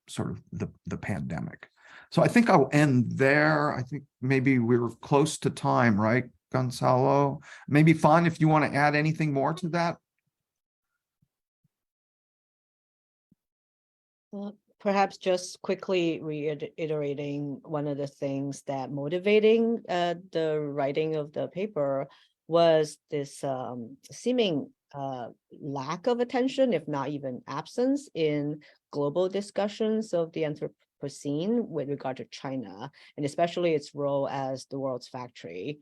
sort of the pandemic. So I think I'll end there. I think maybe we're close to time, right, Gonzalo? Maybe Fan, if you want to add anything more to that. Perhaps just quickly reiterating one of the things that motivating the writing of the paper was this seeming lack of attention, if not even absence, in global discussions of the Anthropocene with regard to China, and especially its role as the world's factory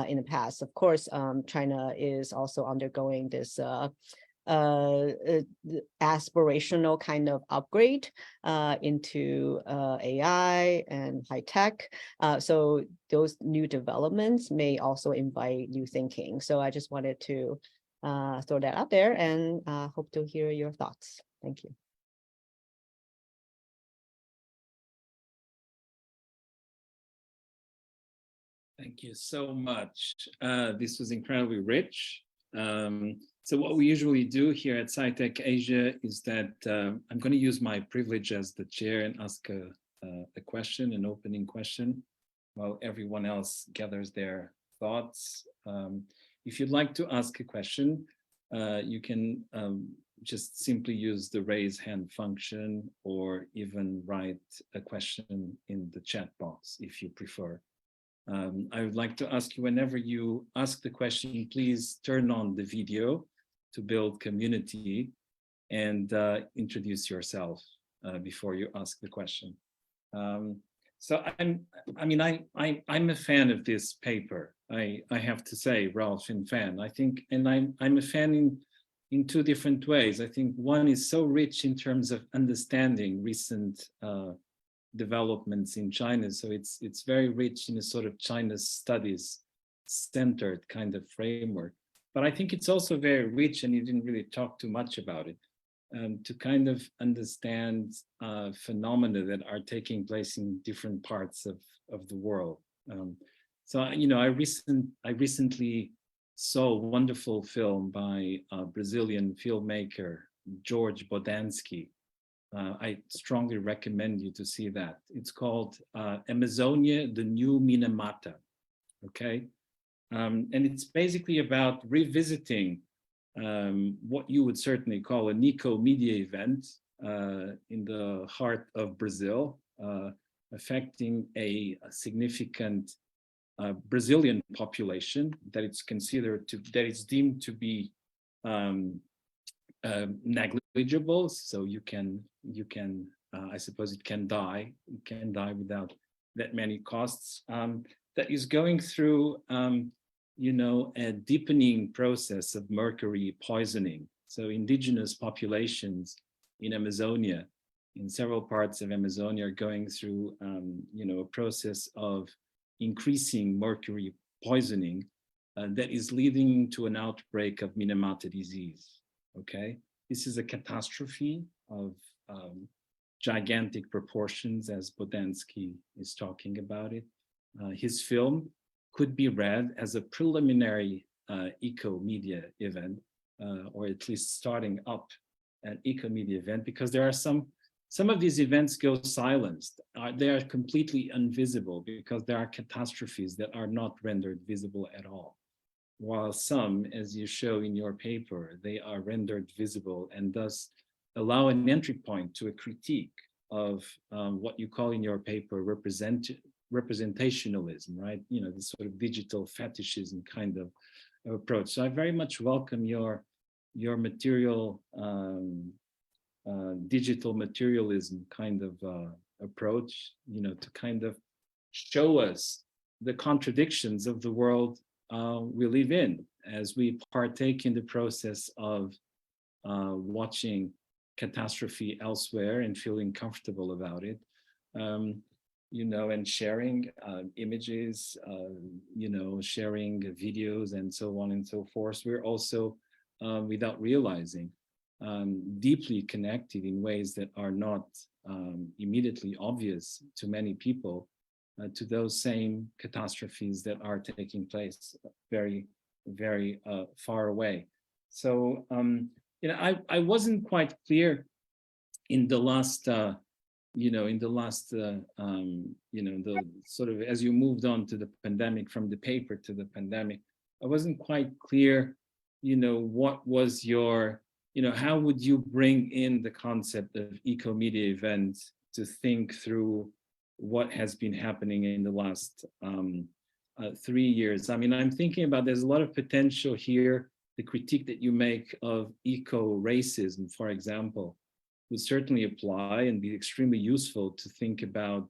in the past. Of course, China is also undergoing this aspirational kind of upgrade into AI and high tech. So those new developments may also invite new thinking. So I just wanted to throw that out there and hope to hear your thoughts. Thank you. Thank you so much. This was incredibly rich. So what we usually do here at Sci-Tech Asia is that I'm going to use my privilege as the chair and ask a question, an opening question, while everyone else gathers their thoughts. If you'd like to ask a question, you can just simply use the raise hand function, or even write a question in the chat box if you prefer. I would like to ask you, whenever you ask the question, please turn on the video to build community and introduce yourself before you ask the question. So I'm a fan of this paper. I have to say, Ralph, and fan. I think, and I'm a fan in two different ways. I think one is so rich in terms of understanding recent developments in China. So it's very rich in a sort of China studies centered kind of framework. But I think it's also very rich, and you didn't really talk too much about it, to kind of understand phenomena that are taking place in different parts of the world. So, you know, I recently saw a wonderful film by a Brazilian filmmaker, George Bodansky. I strongly recommend you to see that. It's called Amazonia, the New Minamata, okay? And it's basically about revisiting what you would certainly call an eco-media event in the heart of Brazil, affecting a significant Brazilian population that it's considered to, that it's deemed to be negligible. So you can I suppose it can die without that many costs. That is going through you know, a deepening process of mercury poisoning. So indigenous populations in Amazonia, in several parts of Amazonia, are going through you know, a process of increasing mercury poisoning that is leading to an outbreak of Minamata disease. Okay, this is a catastrophe of gigantic proportions, as Bodansky is talking about it. His film could be read as a preliminary eco-media event, or at least starting up an eco-media event, because there are some of these events go silenced. They are completely invisible because there are catastrophes that are not rendered visible at all. While some, as you show in your paper, they are rendered visible and thus allow an entry point to a critique of what you call in your paper representationalism, right? You know, this sort of digital fetishism kind of approach. So I very much welcome your material, digital materialism kind of approach, you know, to kind of show us the contradictions of the world we live in as we partake in the process of watching catastrophe elsewhere and feeling comfortable about it. You know, and sharing images, you know, sharing videos and so on and so forth. We're also, without realizing, deeply connected in ways that are not immediately obvious to many people to those same catastrophes that are taking place very, very far away. So, you know, I wasn't quite clear in the last you know, in the last, you know, the sort of, as you moved on to the pandemic, from the paper to the pandemic, I wasn't quite clear, you know, what was your, you know, how would you bring in the concept of eco-media events to think through what has been happening in the last 3 years? I mean, I'm thinking about, there's a lot of potential here. The critique that you make of eco-racism, for example, would certainly apply and be extremely useful to think about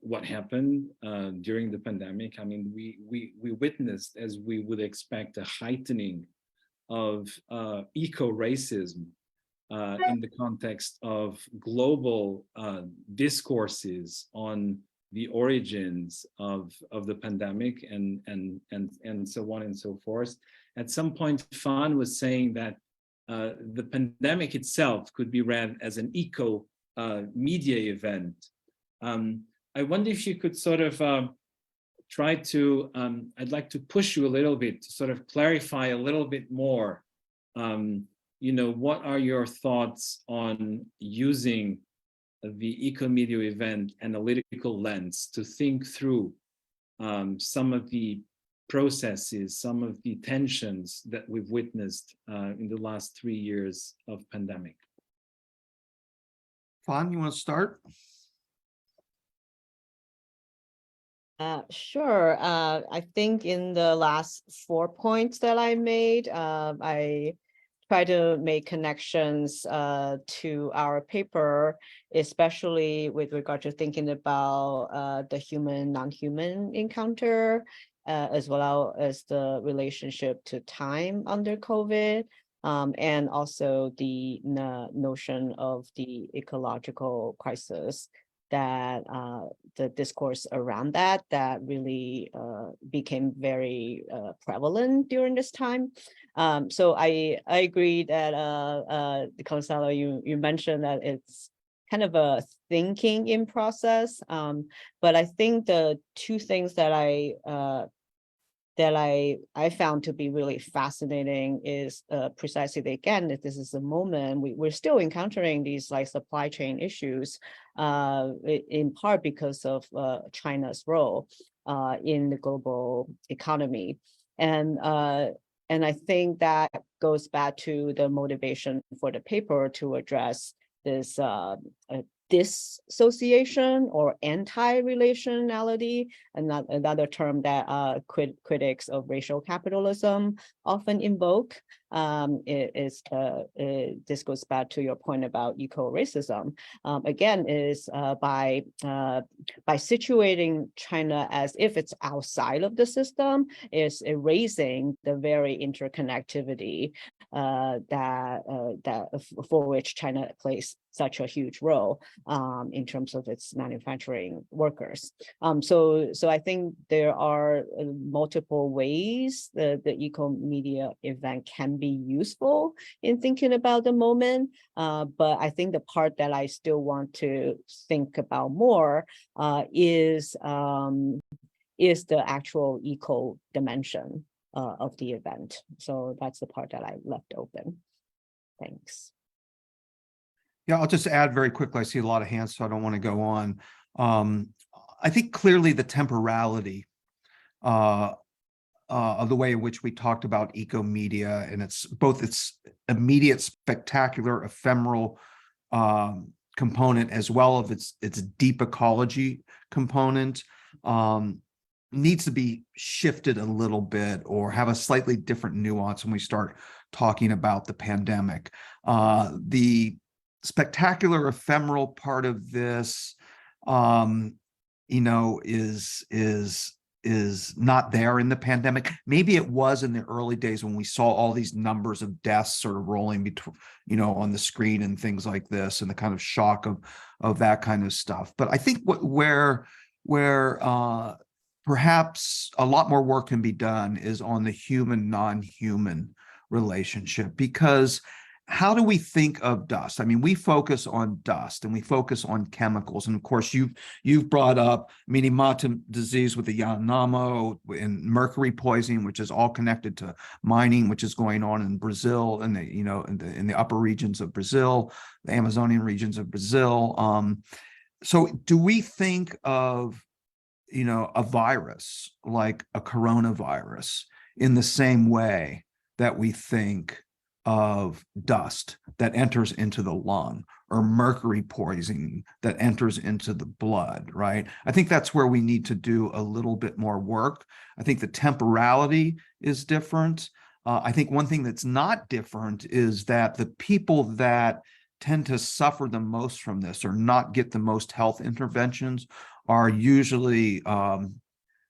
what happened during the pandemic. I mean, we witnessed, as we would expect, a heightening of eco-racism in the context of global discourses on the origins of the pandemic and so on and so forth. At some point, Fan was saying that the pandemic itself could be read as an eco-media event. I wonder if you could sort of try to, I'd like to push you a little bit to sort of clarify a little bit more, you know, what are your thoughts on using the eco-media event analytical lens to think through some of the processes, some of the tensions that we've witnessed in the last 3 years of pandemic? Fan, you want to start? Sure. I think in the last 4 points that I made, I try to make connections to our paper, especially with regard to thinking about the human non-human encounter, as well as the relationship to time under COVID, and also the notion of the ecological crisis that the discourse around that really became very prevalent during this time. So I agree that Gonzalo, you mentioned that it's kind of a thinking in process. But I think the two things that I found to be really fascinating is precisely that, again, that this is a moment we're still encountering these like supply chain issues, in part because of China's role in the global economy. And I think that goes back to the motivation for the paper to address this dissociation or anti-relationality, another term that critics of racial capitalism often invoke. This goes back to your point about eco-racism. Again, is by situating China as if it's outside of the system, is erasing the very interconnectivity for which China plays such a huge role in terms of its manufacturing workers. So I think there are multiple ways the eco-media event can be useful in thinking about the moment. But I think the part that I still want to think about more is the actual eco dimension of the event. So that's the part that I left open. Thanks. Yeah, I'll just add very quickly. I see a lot of hands, so I don't want to go on. I think clearly the temporality of the way in which we talked about eco-media and its both its immediate, spectacular, ephemeral component, as well as its deep ecology component, needs to be shifted a little bit or have a slightly different nuance when we start talking about the pandemic. The spectacular ephemeral part of this, is not there in the pandemic. Maybe it was in the early days when we saw all these numbers of deaths sort of rolling between, on the screen and things like this, and the kind of shock of that kind of stuff. But I think where perhaps a lot more work can be done is on the human non-human relationship, because how do we think of dust? I mean, we focus on dust and we focus on chemicals. And of course, you've brought up Minamata disease with the Yanomamo and mercury poisoning, which is all connected to mining, which is going on in Brazil and in the upper regions of Brazil, the Amazonian regions of Brazil. So do we think of, a virus like a coronavirus in the same way that we think of dust that enters into the lung, or mercury poisoning that enters into the blood, right? I think that's where we need to do a little bit more work. I think the temporality is different. I think one thing that's not different is that the people that tend to suffer the most from this or not get the most health interventions are usually brown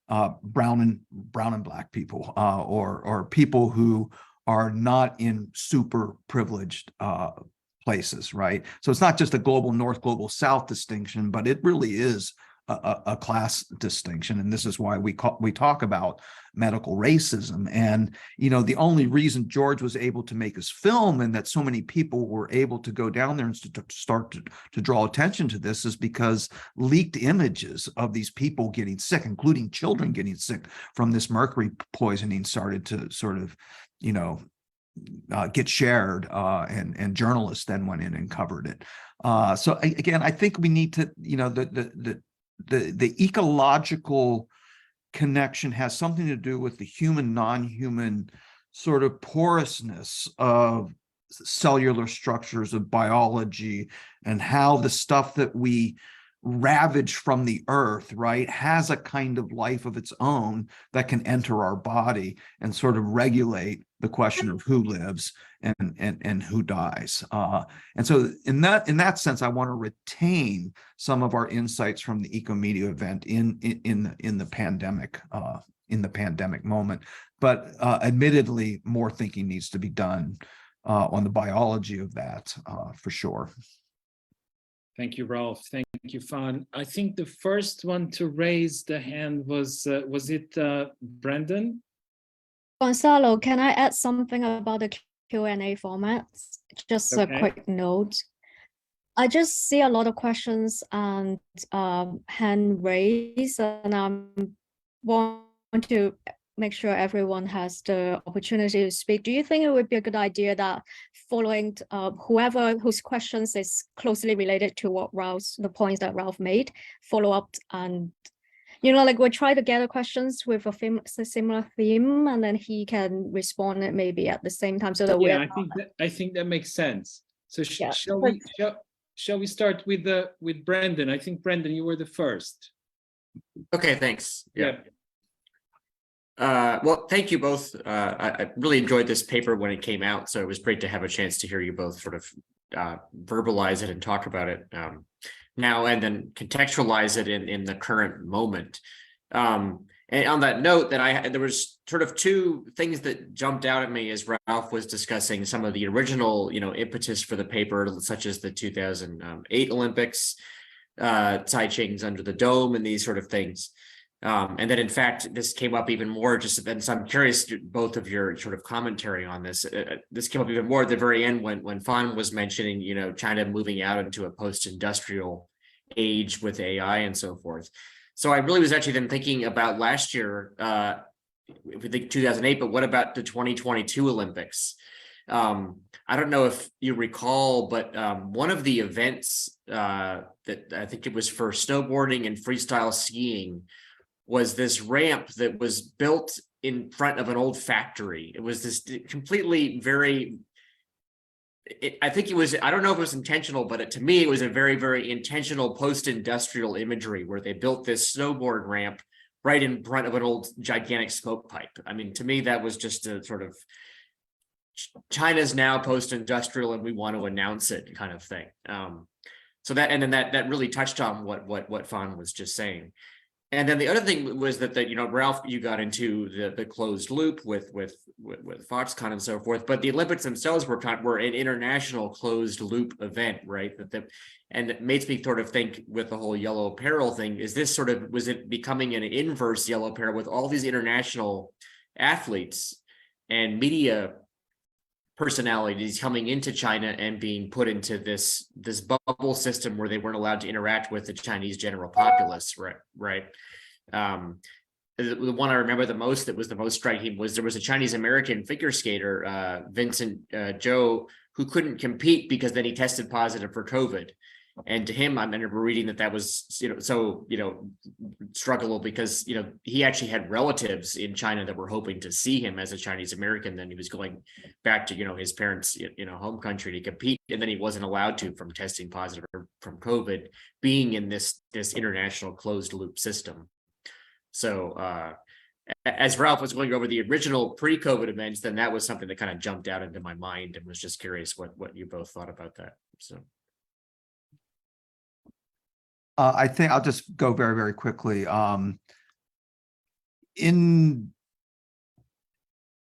and black people, or people who are not in super privileged places, right? So it's not just a global north, global south distinction, but it really is a class distinction. And this is why we talk about medical racism. And, the only reason George was able to make his film and that so many people were able to go down there and start to draw attention to this is because leaked images of these people getting sick, including children getting sick from this mercury poisoning, started to sort of, get shared, and journalists then went in and covered it. So again, I think we need to, the ecological connection has something to do with the human non-human sort of porousness of cellular structures of biology, and how the stuff that we ravaged from the earth, right, has a kind of life of its own that can enter our body and sort of regulate the question of who lives and who dies. And so in that sense, I want to retain some of our insights from the Ecomedia event in the pandemic moment. But admittedly, more thinking needs to be done on the biology of that, for sure. Thank you, Ralph. Thank you, Fan. I think the first one to raise the hand was it Brandon? Gonzalo, can I add something about the Q&A formats? Just a quick note. I just see a lot of questions and hand raised, and I want to make sure everyone has the opportunity to speak. Do you think it would be a good idea that following whoever whose questions is closely related to what the points that Ralph made, follow up, and like we'll try to gather questions with a similar theme, and then he can respond it maybe at the same time, so that I think that makes sense. So shall we start with Brandon? I think Brandon, you were the first. Okay, thanks. Yeah. Well, thank you both. I really enjoyed this paper when it came out, so it was great to have a chance to hear you both sort of verbalize it and talk about it now, and then contextualize it in the current moment. And on that note, there was sort of two things that jumped out at me as Ralph was discussing some of the original, impetus for the paper, such as the 2008 Olympics, Sci-Tech Under the Dome, and these sort of things. And then, in fact, this came up even more and so I'm curious both of your sort of commentary on this. This came up even more at the very end when Fan was mentioning, China moving out into a post-industrial age with AI and so forth. So I really was actually then thinking about last year, if we think 2008, but what about the 2022 Olympics? I don't know if you recall, but one of the events that I think it was for snowboarding and freestyle skiing was this ramp that was built in front of an old factory. It was this completely I think it was, I don't know if it was intentional, but to me, it was a very, very intentional post-industrial imagery where they built this snowboard ramp right in front of an old gigantic smoke pipe. I mean, to me, that was just a sort of China's now post-industrial and we want to announce it kind of thing. So that really touched on what Fan was just saying. And then the other thing was that Ralph, you got into the closed loop with Foxconn and so forth, but the Olympics themselves were an international closed loop event, right? And it makes me sort of think with the whole Yellow Peril thing, was it becoming an inverse Yellow Peril with all these international athletes and media personalities coming into China and being put into this bubble system where they weren't allowed to interact with the Chinese general populace, right? The one I remember the most that was the most striking was there was a Chinese American figure skater, Vincent Zhou, who couldn't compete because then he tested positive for COVID. And to him, I remember reading that was, struggle because, he actually had relatives in China that were hoping to see him as a Chinese American. Then he was going back to, his parents, home country to compete. And then he wasn't allowed to from testing positive from COVID, being in this international closed loop system. So as Ralph was going over the original pre-COVID events, then that was something that kind of jumped out into my mind and was just curious what you both thought about that. So. I think I'll just go very, very quickly.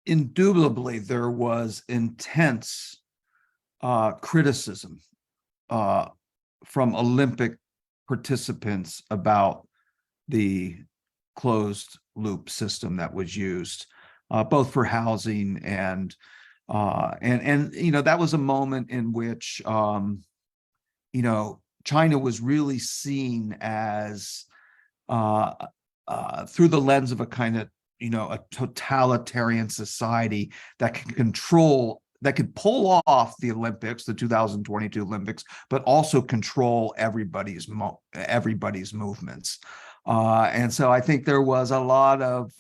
Indubitably, there was intense criticism from Olympic participants about the closed loop system that was used, both for housing and that was a moment in which China was really seen as through the lens of a kind of, a totalitarian society that can pull off the Olympics, the 2022 Olympics, but also control everybody's movements. And so I think there was a lot of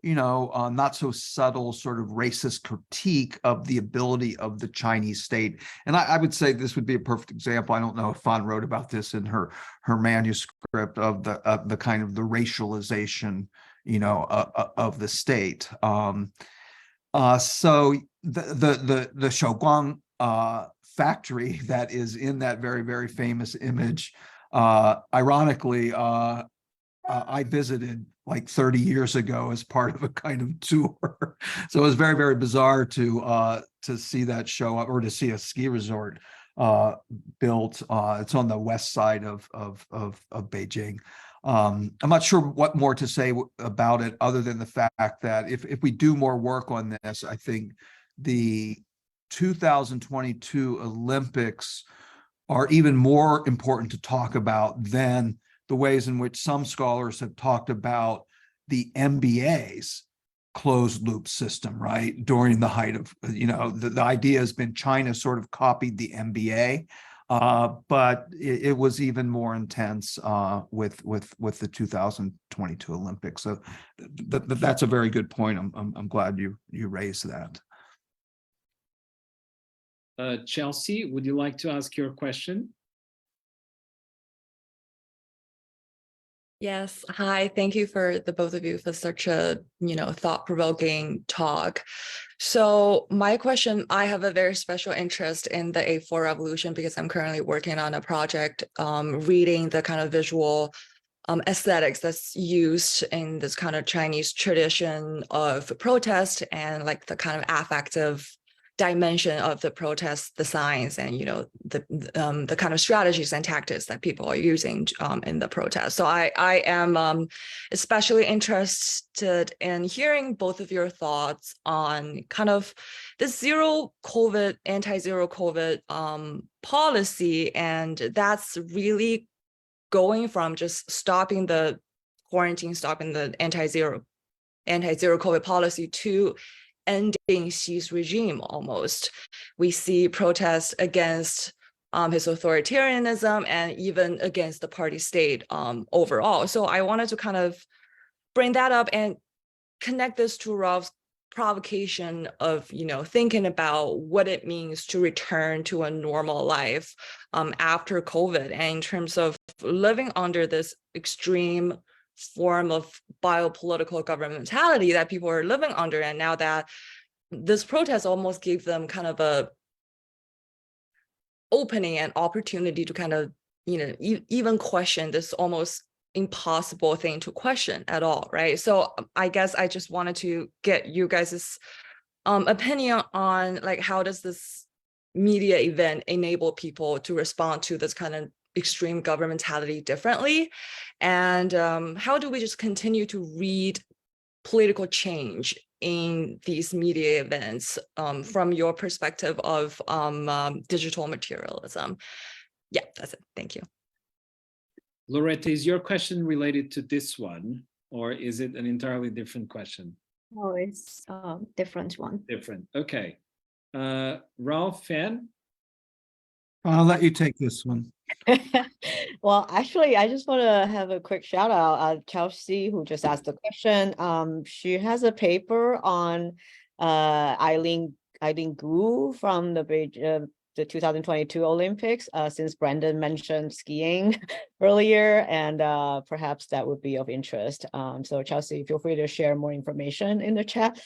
not so subtle sort of racist critique of the ability of the Chinese state. And I would say this would be a perfect example. I don't know if Fan wrote about this in her manuscript of the kind of the racialization, of the state. So the Shouguang factory that is in that very, very famous image, ironically, I visited like 30 years ago as part of a kind of tour. So it was very, very bizarre to see that show up, or to see a ski resort built. It's on the west side of Beijing. I'm not sure what more to say about it, other than the fact that if we do more work on this, I think the 2022 Olympics are even more important to talk about than the ways in which some scholars have talked about the MBA's closed loop system, right? During the height of, the idea has been China sort of copied the MBA, but it was even more intense with the 2022 Olympics. So that's a very good point. I'm glad you raised that. Chelsea, would you like to ask your question? Yes. Hi. Thank you for the both of you for such a, thought-provoking talk. So my question, I have a very special interest in the A4 revolution because I'm currently working on a project reading the kind of visual aesthetics that's used in this kind of Chinese tradition of protest, and like the kind of affective dimension of the protest, the signs, and the kind of strategies and tactics that people are using in the protest. So I am especially interested in hearing both of your thoughts on kind of the zero COVID, anti-zero COVID policy, and that's really going from just stopping the quarantine, stopping the anti-zero COVID policy, to ending Xi's regime almost. We see protests against his authoritarianism and even against the party state overall. So I wanted to kind of bring that up and connect this to Ralph's provocation of, thinking about what it means to return to a normal life after COVID, and in terms of living under this extreme form of biopolitical governmentality that people are living under. And now that this protest almost gave them kind of a opening and opportunity to kind of, even question this almost impossible thing to question at all, right? So I guess I just wanted to get you guys' opinion on, like, how does this media event enable people to respond to this kind of extreme governmentality differently, and how do we just continue to read political change in these media events from your perspective of digital materialism? Yeah, that's it. Thank you. Loretta, is your question related to this one, or is it an entirely different question? Oh, it's a different one. Different. Okay. Ralph, Fan? I'll let you take this one. Well, actually, I just want to have a quick shout out. Chelsea, who just asked the question. She has a paper on Eileen Gu from the 2022 Olympics, since Brandon mentioned skiing earlier, and perhaps that would be of interest. So Chelsea, feel free to share more information in the chat.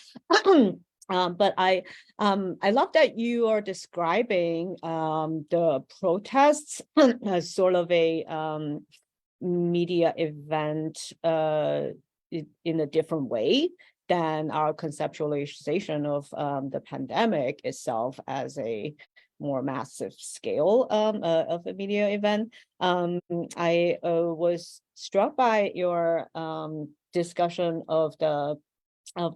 But I love that you are describing the protests as sort of a media event in a different way than our conceptualization of the pandemic itself as a more massive scale of a media event. I was struck by your discussion of the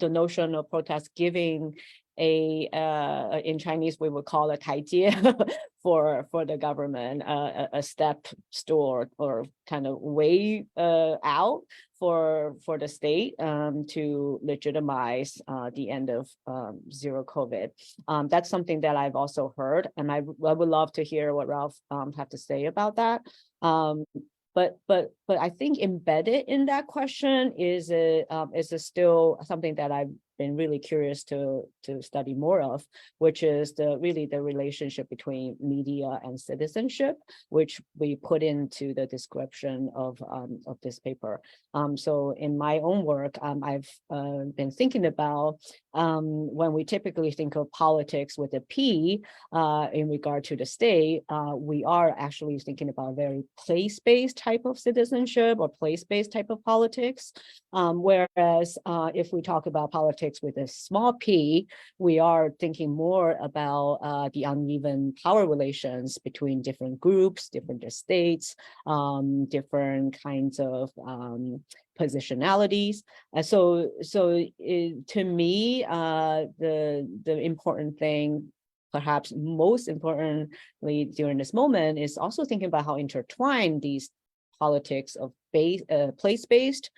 notion of protest giving in Chinese we would call a 台阶 for the government, a step stool or kind of way out for the state to legitimize the end of zero COVID. That's something that I've also heard, and I would love to hear what Ralph have to say about that. but I think embedded in that question is still something that I've been really curious to study more of, which is really the relationship between media and citizenship, which we put into the description of this paper. So in my own work, I've been thinking about when we typically think of politics with a P in regard to the state, we are actually thinking about a very place-based type of citizenship or place-based type of politics. Whereas if we talk about politics with a small p, we are thinking more about the uneven power relations between different groups, different states, different kinds of positionalities. To me, the important thing, perhaps most importantly during this moment, is also thinking about how intertwined these politics of place-based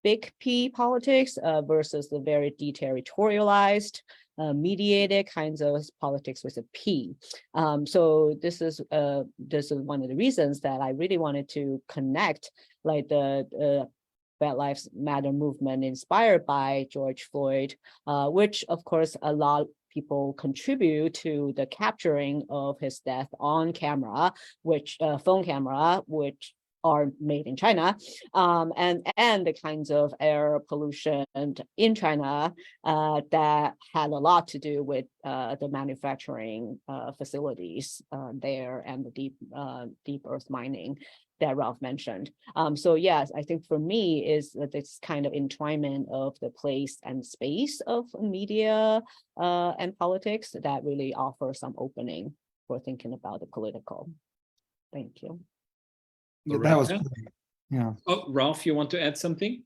big P politics versus the very deterritorialized, mediated kinds of politics with a P. So this is one of the reasons that I really wanted to connect like the Black Lives Matter movement inspired by George Floyd, which of course a lot of people contribute to the capturing of his death on camera, which phone camera, which are made in China, and the kinds of air pollution in China that had a lot to do with the manufacturing facilities there and the deep earth mining that Ralph mentioned. So yes, I think for me is this kind of entwinement of the place and space of media and politics that really offers some opening for thinking about the political. Thank you. Yeah, that was Loretta? great. Yeah. Oh, Ralph, you want to add something?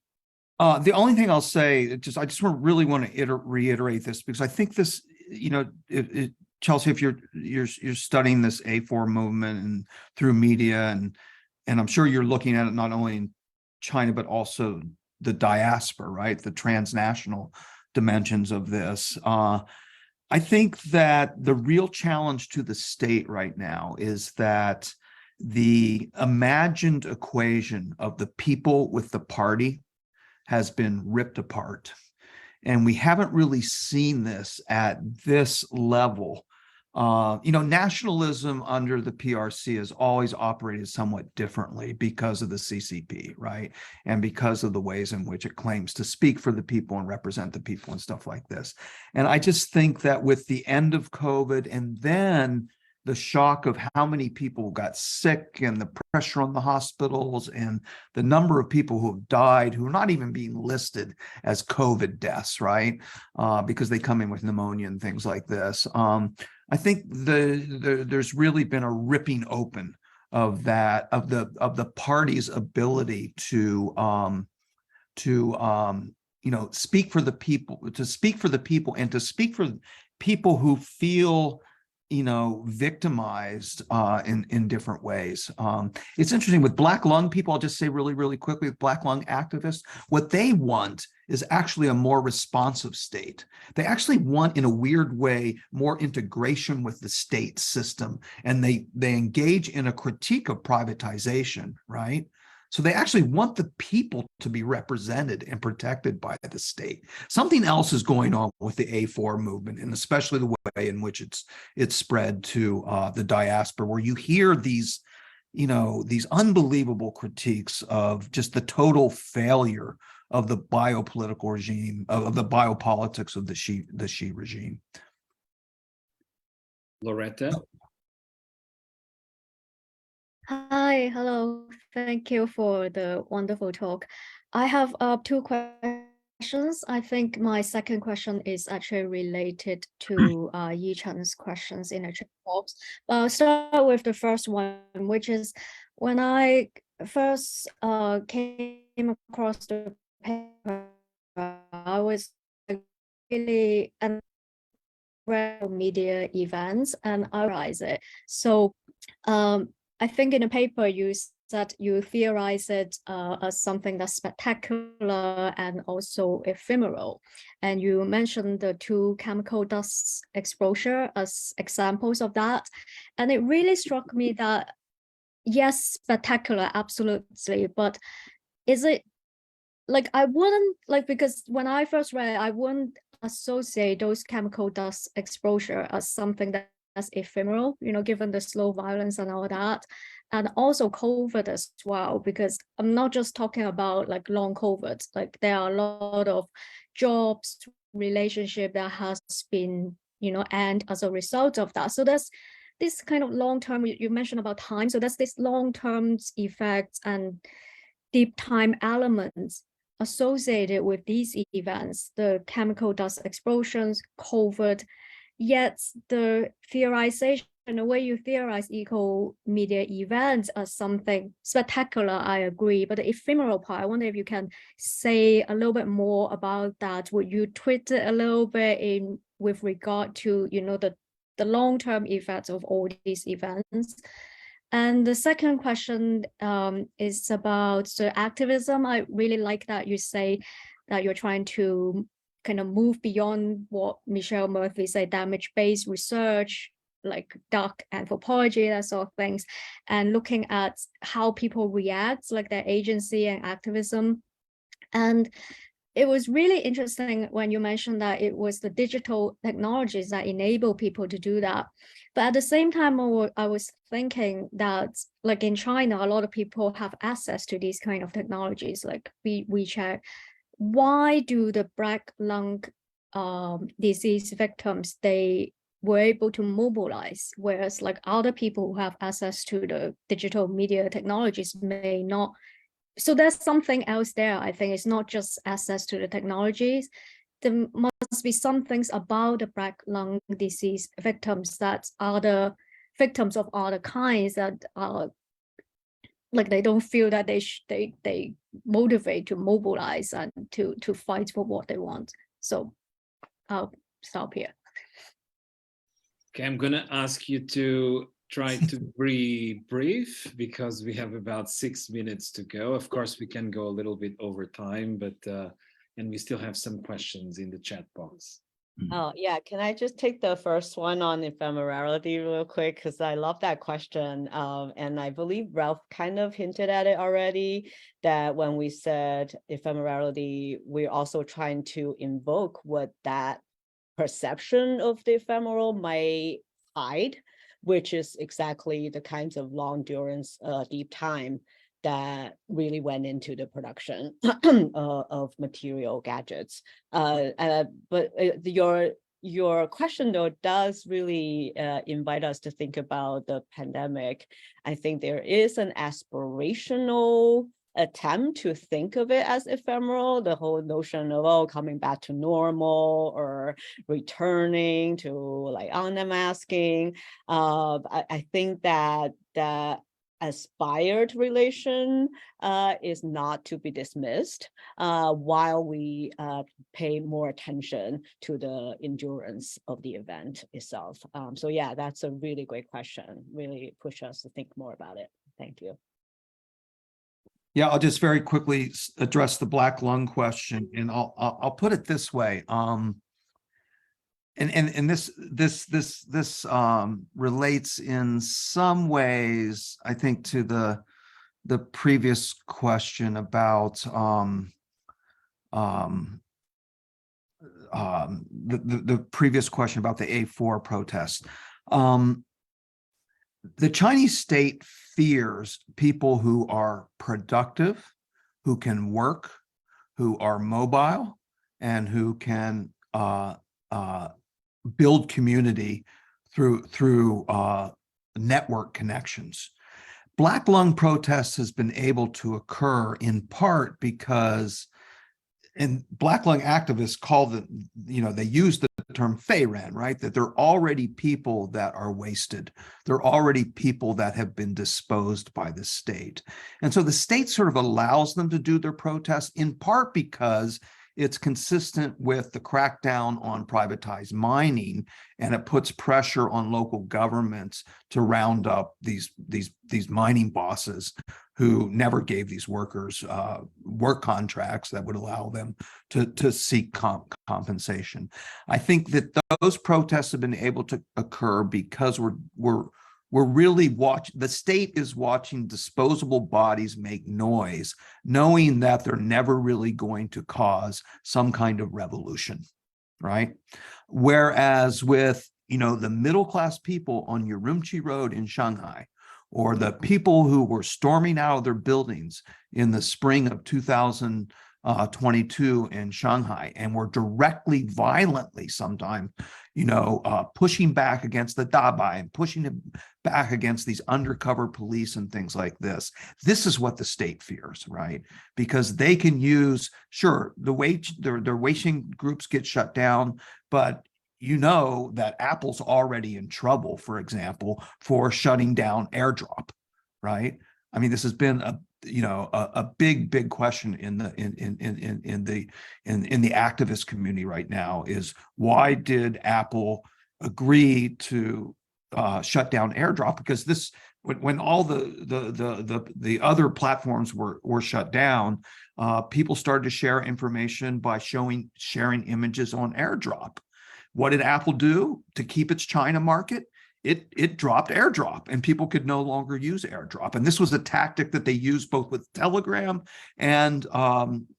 The only thing I'll say, I just really want to reiterate this, because I think this, Chelsea, if you're studying this A4 movement and through media, and I'm sure you're looking at it not only in China but also the diaspora, right? The transnational dimensions of this. I think that the real challenge to the state right now is that the imagined equation of the people with the party has been ripped apart. And we haven't really seen this at this level. Nationalism under the PRC has always operated somewhat differently because of the CCP, right? And because of the ways in which it claims to speak for the people and represent the people and stuff like this. And I just think that with the end of COVID and then the shock of how many people got sick and the pressure on the hospitals and the number of people who have died who are not even being listed as COVID deaths, right? Because they come in with pneumonia and things like this. I think there's really been a ripping open of the party's ability to speak for the people, and to speak for people who feel victimized in different ways. It's interesting with Black Lung people, I'll just say really quickly, with Black Lung activists, what they want is actually a more responsive state. They actually want, in a weird way, more integration with the state system, and they engage in a critique of privatization, right? So they actually want the people to be represented and protected by the state. Something else is going on with the A4 movement, and especially the way in which it's spread to the diaspora, where you hear these unbelievable critiques of just the total failure of the biopolitical regime, of the biopolitics of the Xi regime. Loretta? Hi, hello. Thank you for the wonderful talk. I have two questions. I think my second question is actually related to Yi Chen's questions in the chat box. I'll start with the first one, which is when I first came across the paper, I was really read media events and analyze it. So I think in the paper you said you theorize it as something that's spectacular and also ephemeral. And you mentioned the two chemical dust exposure as examples of that. And it really struck me that yes, spectacular, absolutely. But is it like, I wouldn't like, because when I first read it, I wouldn't associate those chemical dust exposure as something that's ephemeral, given the slow violence and all that. And also COVID as well, because I'm not just talking about like long COVID, like there are a lot of jobs, relationship that has been, end as a result of that. So that's this kind of long-term, you mentioned about time. So that's this long-term effects and deep time elements associated with these events, the chemical dust explosions, COVID. Yet the theorization, the way you theorize eco-media events as something spectacular, I agree. But the ephemeral part, I wonder if you can say a little bit more about that. Would you tweak it a little bit in with regard to, the long-term effects of all these events? And the second question is about the activism. I really like that you say that you're trying to kind of move beyond what Michelle Murphy said, damage-based research, like dark anthropology, that sort of things, and looking at how people react, like their agency and activism. And it was really interesting when you mentioned that it was the digital technologies that enable people to do that. But at the same time, I was thinking that, like in China, a lot of people have access to these kind of technologies, like WeChat. Why do the black lung disease victims, they were able to mobilize, whereas like other people who have access to the digital media technologies may not? So there's something else there. I think it's not just access to the technologies. There must be some things about the black lung disease victims that are the victims of other kinds that are like, they don't feel that they motivate to mobilize and to fight for what they want. So I'll stop here. Okay, I'm gonna ask you to try to be brief because we have about 6 minutes to go. Of course, we can go a little bit over time, but and we still have some questions in the chat box. Oh, yeah. Can I just take the first one on ephemerality real quick? Because I love that question. And I believe Ralph kind of hinted at it already, that when we said ephemerality, we're also trying to invoke what that perception of the ephemeral might hide, which is exactly the kinds of long durance, deep time that really went into the production of material gadgets. But your question though does really invite us to think about the pandemic. I think there is an aspirational attempt to think of it as ephemeral, the whole notion of coming back to normal or returning to like unmasking. I think that aspired relation is not to be dismissed while we pay more attention to the endurance of the event itself. So yeah, that's a really great question. Really push us to think more about it. Thank you. Yeah, I'll just very quickly address the black lung question, and I'll put it this way. And this relates in some ways, I think, to the previous question about the previous question about the A4 protest. The Chinese state fears people who are productive, who can work, who are mobile, and who can build community through network connections. Black lung protests has been able to occur in part because, and black lung activists call the, they use the term feiren, right? That they're already people that are wasted. They're already people that have been disposed by the state. And so the state sort of allows them to do their protests, in part because it's consistent with the crackdown on privatized mining, and it puts pressure on local governments to round up these mining bosses who never gave these workers work contracts that would allow them to seek compensation. I think that those protests have been able to occur because we're we're really the state is watching disposable bodies make noise, knowing that they're never really going to cause some kind of revolution, right? Whereas with, the middle-class people on Urumqi Road in Shanghai, or the people who were storming out of their buildings in the spring of 2022 in Shanghai, and were directly, violently sometimes, pushing back against the Dabai and pushing it back against these undercover police and things like this. This is what the state fears, right? Because they can use, sure, their waging groups get shut down, but that Apple's already in trouble, for example, for shutting down AirDrop, right? I mean, this has been a big question in the activist community right now, is why did Apple agree to shut down AirDrop? Because when all the other platforms were shut down, people started to share information by sharing images on AirDrop. What did Apple do to keep its China market? It dropped AirDrop, and people could no longer use AirDrop. And this was a tactic that they used both with Telegram and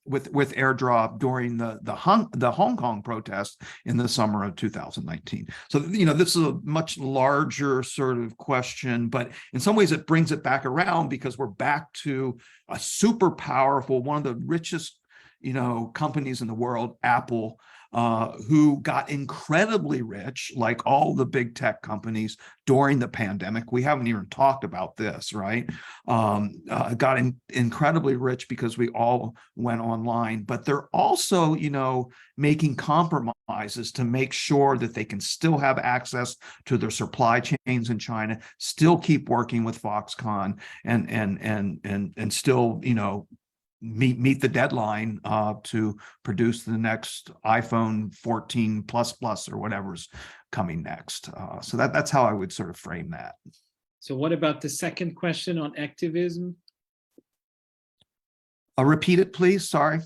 with AirDrop during the Hong Kong protest in the summer of 2019. So, this is a much larger sort of question, but in some ways it brings it back around, because we're back to a super powerful, one of the richest, companies in the world, Apple, who got incredibly rich, like all the big tech companies during the pandemic. We haven't even talked about this, right? Got incredibly rich because we all went online, but they're also, making compromises to make sure that they can still have access to their supply chains in China, still keep working with Foxconn, and still, meet the deadline to produce the next iPhone 14 plus or whatever's coming next. So that's how I would sort of frame that. So what about the second question on activism? Repeat it, please. Sorry.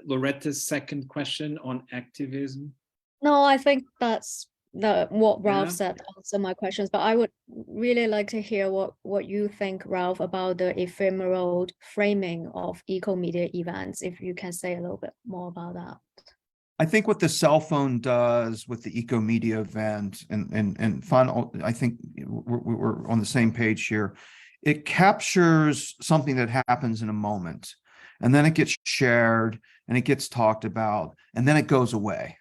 Loretta's second question on activism. No, I think that's what Ralph said answer my questions, but I would really like to hear what you think, Ralph, about the ephemeral framing of eco-media events, if you can say a little bit more about that. I think what the cell phone does with the eco-media event, and final, I think we're on the same page here. It captures something that happens in a moment, and then it gets shared, and it gets talked about, and then it goes away.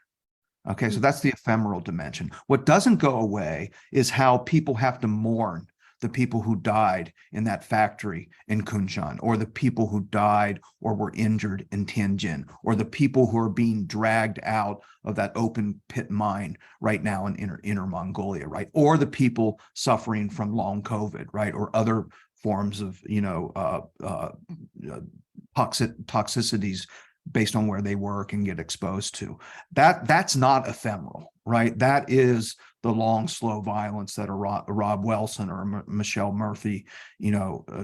Okay, so that's the ephemeral dimension. What doesn't go away is how people have to mourn the people who died in that factory in Kunshan, or the people who died or were injured in Tianjin, or the people who are being dragged out of that open pit mine right now in inner Mongolia, right? Or the people suffering from long COVID, right? Or other forms of, toxicities based on where they work and get exposed to. That's not ephemeral, right? That is the long, slow violence that a Rob Wilson or Michelle Murphy,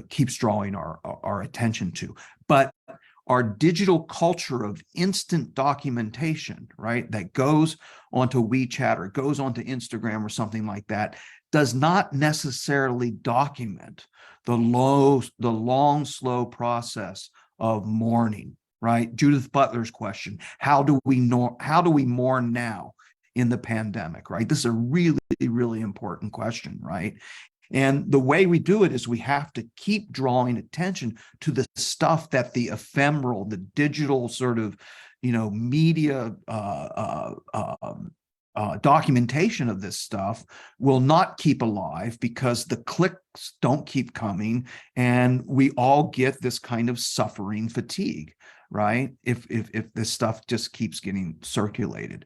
keeps drawing our attention to. But our digital culture of instant documentation, right, that goes onto WeChat or goes onto Instagram or something like that, does not necessarily document the long, slow process of mourning. Right, Judith Butler's question: how do we mourn now in the pandemic? Right, this is a really, really important question, right? And the way we do it is we have to keep drawing attention to the stuff that the ephemeral, the digital sort of, media documentation of this stuff will not keep alive, because the clicks don't keep coming, and we all get this kind of suffering fatigue, right? If this stuff just keeps getting circulated.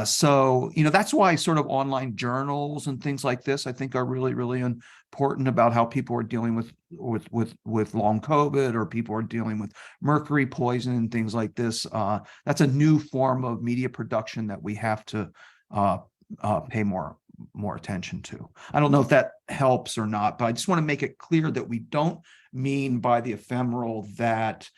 So, that's why sort of online journals and things like this, I think, are really, really important about how people are dealing with long COVID, or people are dealing with mercury poison and things like this. That's a new form of media production that we have to pay more attention to. I don't know if that helps or not, but I just want to make it clear that we don't mean by the ephemeral that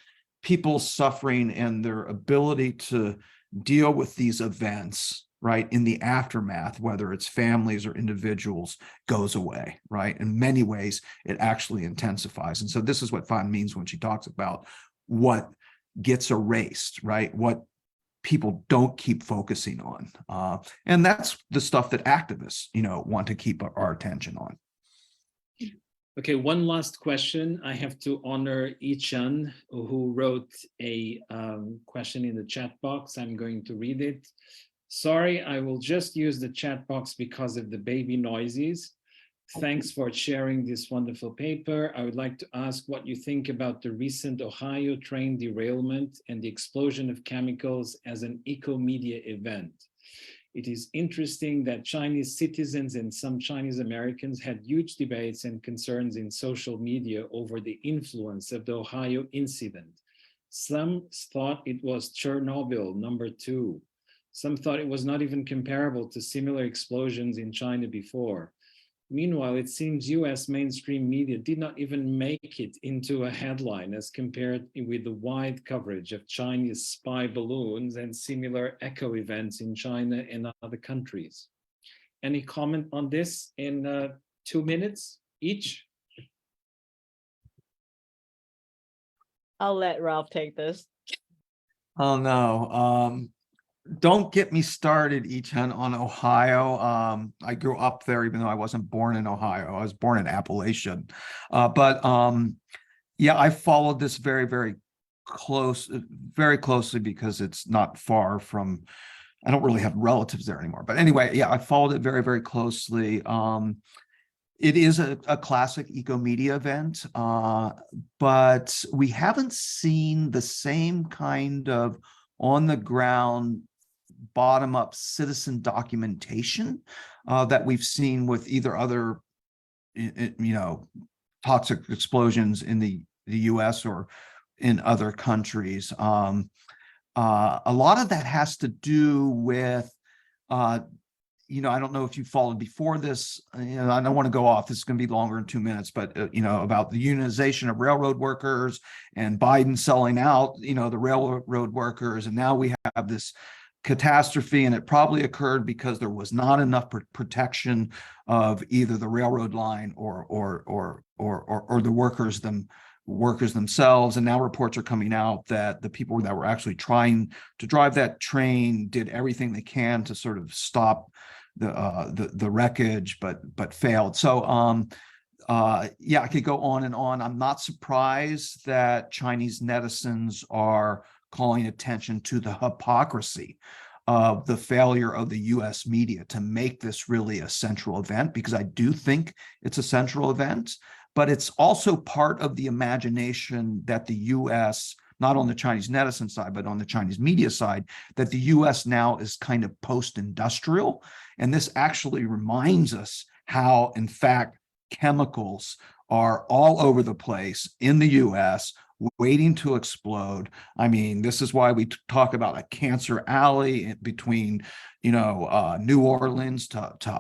people's suffering and their ability to deal with these events, right, in the aftermath, whether it's families or individuals, goes away, right? In many ways, it actually intensifies. And so this is what Fan means when she talks about what gets erased, right? What people don't keep focusing on. And that's the stuff that activists, want to keep our attention on. Okay, one last question. I have to honor Ichan, who wrote a question in the chat box. I'm going to read it. Sorry, I will just use the chat box because of the baby noises. Thanks for sharing this wonderful paper. I would like to ask what you think about the recent Ohio train derailment and the explosion of chemicals as an eco-media event. It is interesting that Chinese citizens and some Chinese Americans had huge debates and concerns in social media over the influence of the Ohio incident. Some thought it was Chernobyl #2. Some thought it was not even comparable to similar explosions in China before. Meanwhile, it seems US mainstream media did not even make it into a headline as compared with the wide coverage of Chinese spy balloons and similar eco events in China and other countries. Any comment on this in 2 minutes each? I'll let Ralph take this. Oh, no. Don't get me started, Ichan, on Ohio. I grew up there, even though I wasn't born in Ohio. I was born in Appalachia. Yeah, I followed this very, very closely because it's not far from, I don't really have relatives there anymore. But anyway, yeah, I followed it very, very closely. It is a classic eco-media event, but we haven't seen the same kind of on-the-ground, bottom-up citizen documentation that we've seen with either other, toxic explosions in the US or in other countries. A lot of that has to do with, I don't know if you followed before this, I don't want to go off, this is going to be longer than 2 minutes, but, about the unionization of railroad workers and Biden selling out, the railroad workers. And now we have this catastrophe, and it probably occurred because there was not enough protection of either the railroad line or the workers themselves. And now reports are coming out that the people that were actually trying to drive that train did everything they can to sort of stop the wreckage, but failed. So yeah, I could go on and on. I'm not surprised that Chinese netizens are calling attention to the hypocrisy of the failure of the US media to make this really a central event, because I do think it's a central event, but it's also part of the imagination that the US, not on the Chinese netizen side, but on the Chinese media side, that the US now is kind of post-industrial. And this actually reminds us how, in fact, chemicals are all over the place in the US, waiting to explode. I mean, this is why we talk about a cancer alley between, New Orleans to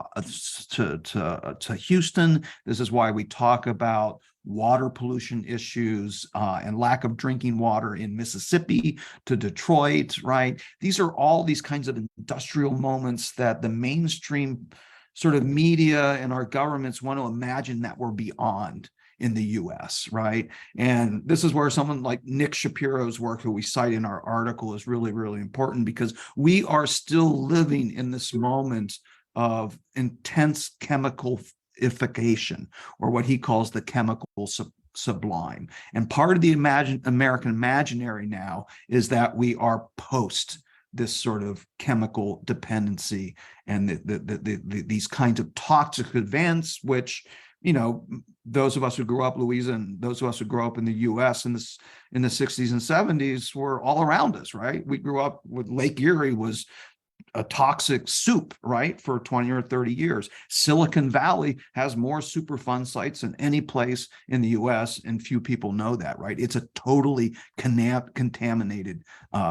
Houston. This is why we talk about water pollution issues and lack of drinking water in Mississippi to Detroit, right? These are all these kinds of industrial moments that the mainstream sort of media and our governments want to imagine that we're beyond in the US, right? And this is where someone like Nick Shapiro's work, who we cite in our article, is really, really important, because we are still living in this moment of intense chemicalification, or what he calls the chemical sublime. And part of the American imaginary now is that we are post this sort of chemical dependency and these kinds of toxic events, which, those of us who grew up, Louisa, and those of us who grew up in the US in the 60s and 70s were all around us, right? We grew up with Lake Erie was a toxic soup, right, for 20 or 30 years. Silicon Valley has more Superfund sites than any place in the US, and few people know that, right? It's a totally contaminated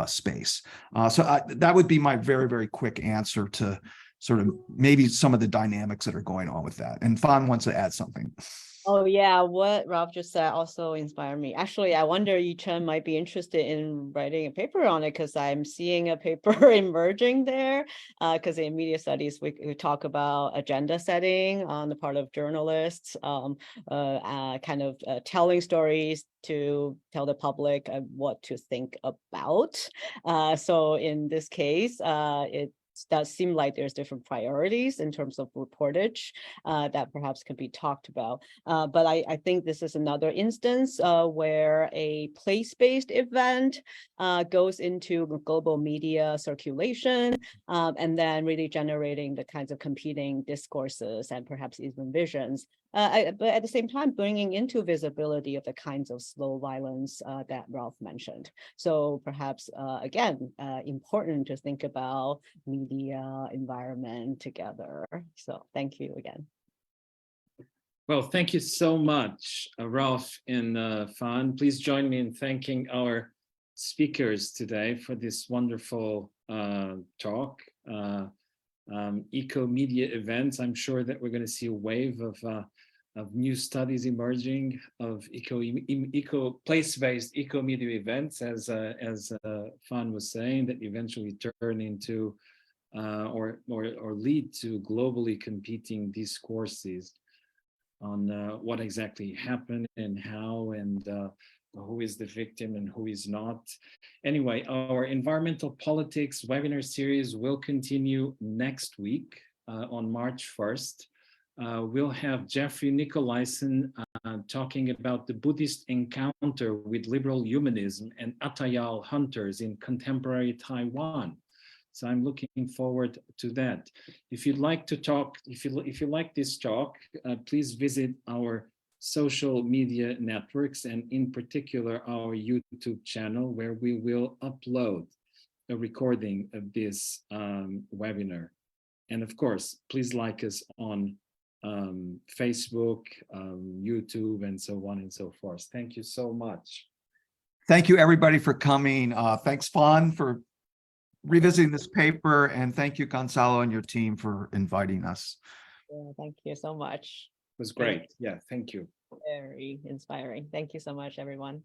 space. So that would be my very, very quick answer to sort of maybe some of the dynamics that are going on with that. And Fawn wants to add something. Oh yeah, what Ralph just said also inspired me. Actually, I wonder Yi-Chen might be interested in writing a paper on it because I'm seeing a paper emerging there. Because in media studies, we talk about agenda setting on the part of journalists, kind of telling stories to tell the public what to think about. So in this case, it does seem like there's different priorities in terms of reportage that perhaps could be talked about. But I think this is another instance where a place-based event goes into global media circulation and then really generating the kinds of competing discourses and perhaps even visions. But at the same time, bringing into visibility of the kinds of slow violence that Ralph mentioned. So perhaps, again, important to think about media environment together. So thank you again. Well, thank you so much, Ralph and Fawn. Please join me in thanking our speakers today for this wonderful talk. Eco media events. I'm sure that we're going to see a wave of new studies emerging of place-based eco media events, as Fawn was saying, that eventually turn into or lead to globally competing discourses on what exactly happened and how, and who is the victim and who is not. Anyway, our environmental politics webinar series will continue next week on March 1st. We'll have Jeffrey Nicolaisen talking about the Buddhist encounter with liberal humanism and Atayal hunters in contemporary Taiwan. So I'm looking forward to that. If you'd like to talk, if you like this talk, please visit our social media networks and in particular our YouTube channel, where we will upload a recording of this webinar. And of course, please like us on Facebook, YouTube, and so on and so forth. Thank you so much. Thank you, everybody, for coming. Thanks, Fawn, for revisiting this paper, and thank you, Gonzalo, and your team for inviting us. Yeah, thank you so much. It was great. Yeah, thank you. Very inspiring. Thank you so much, everyone.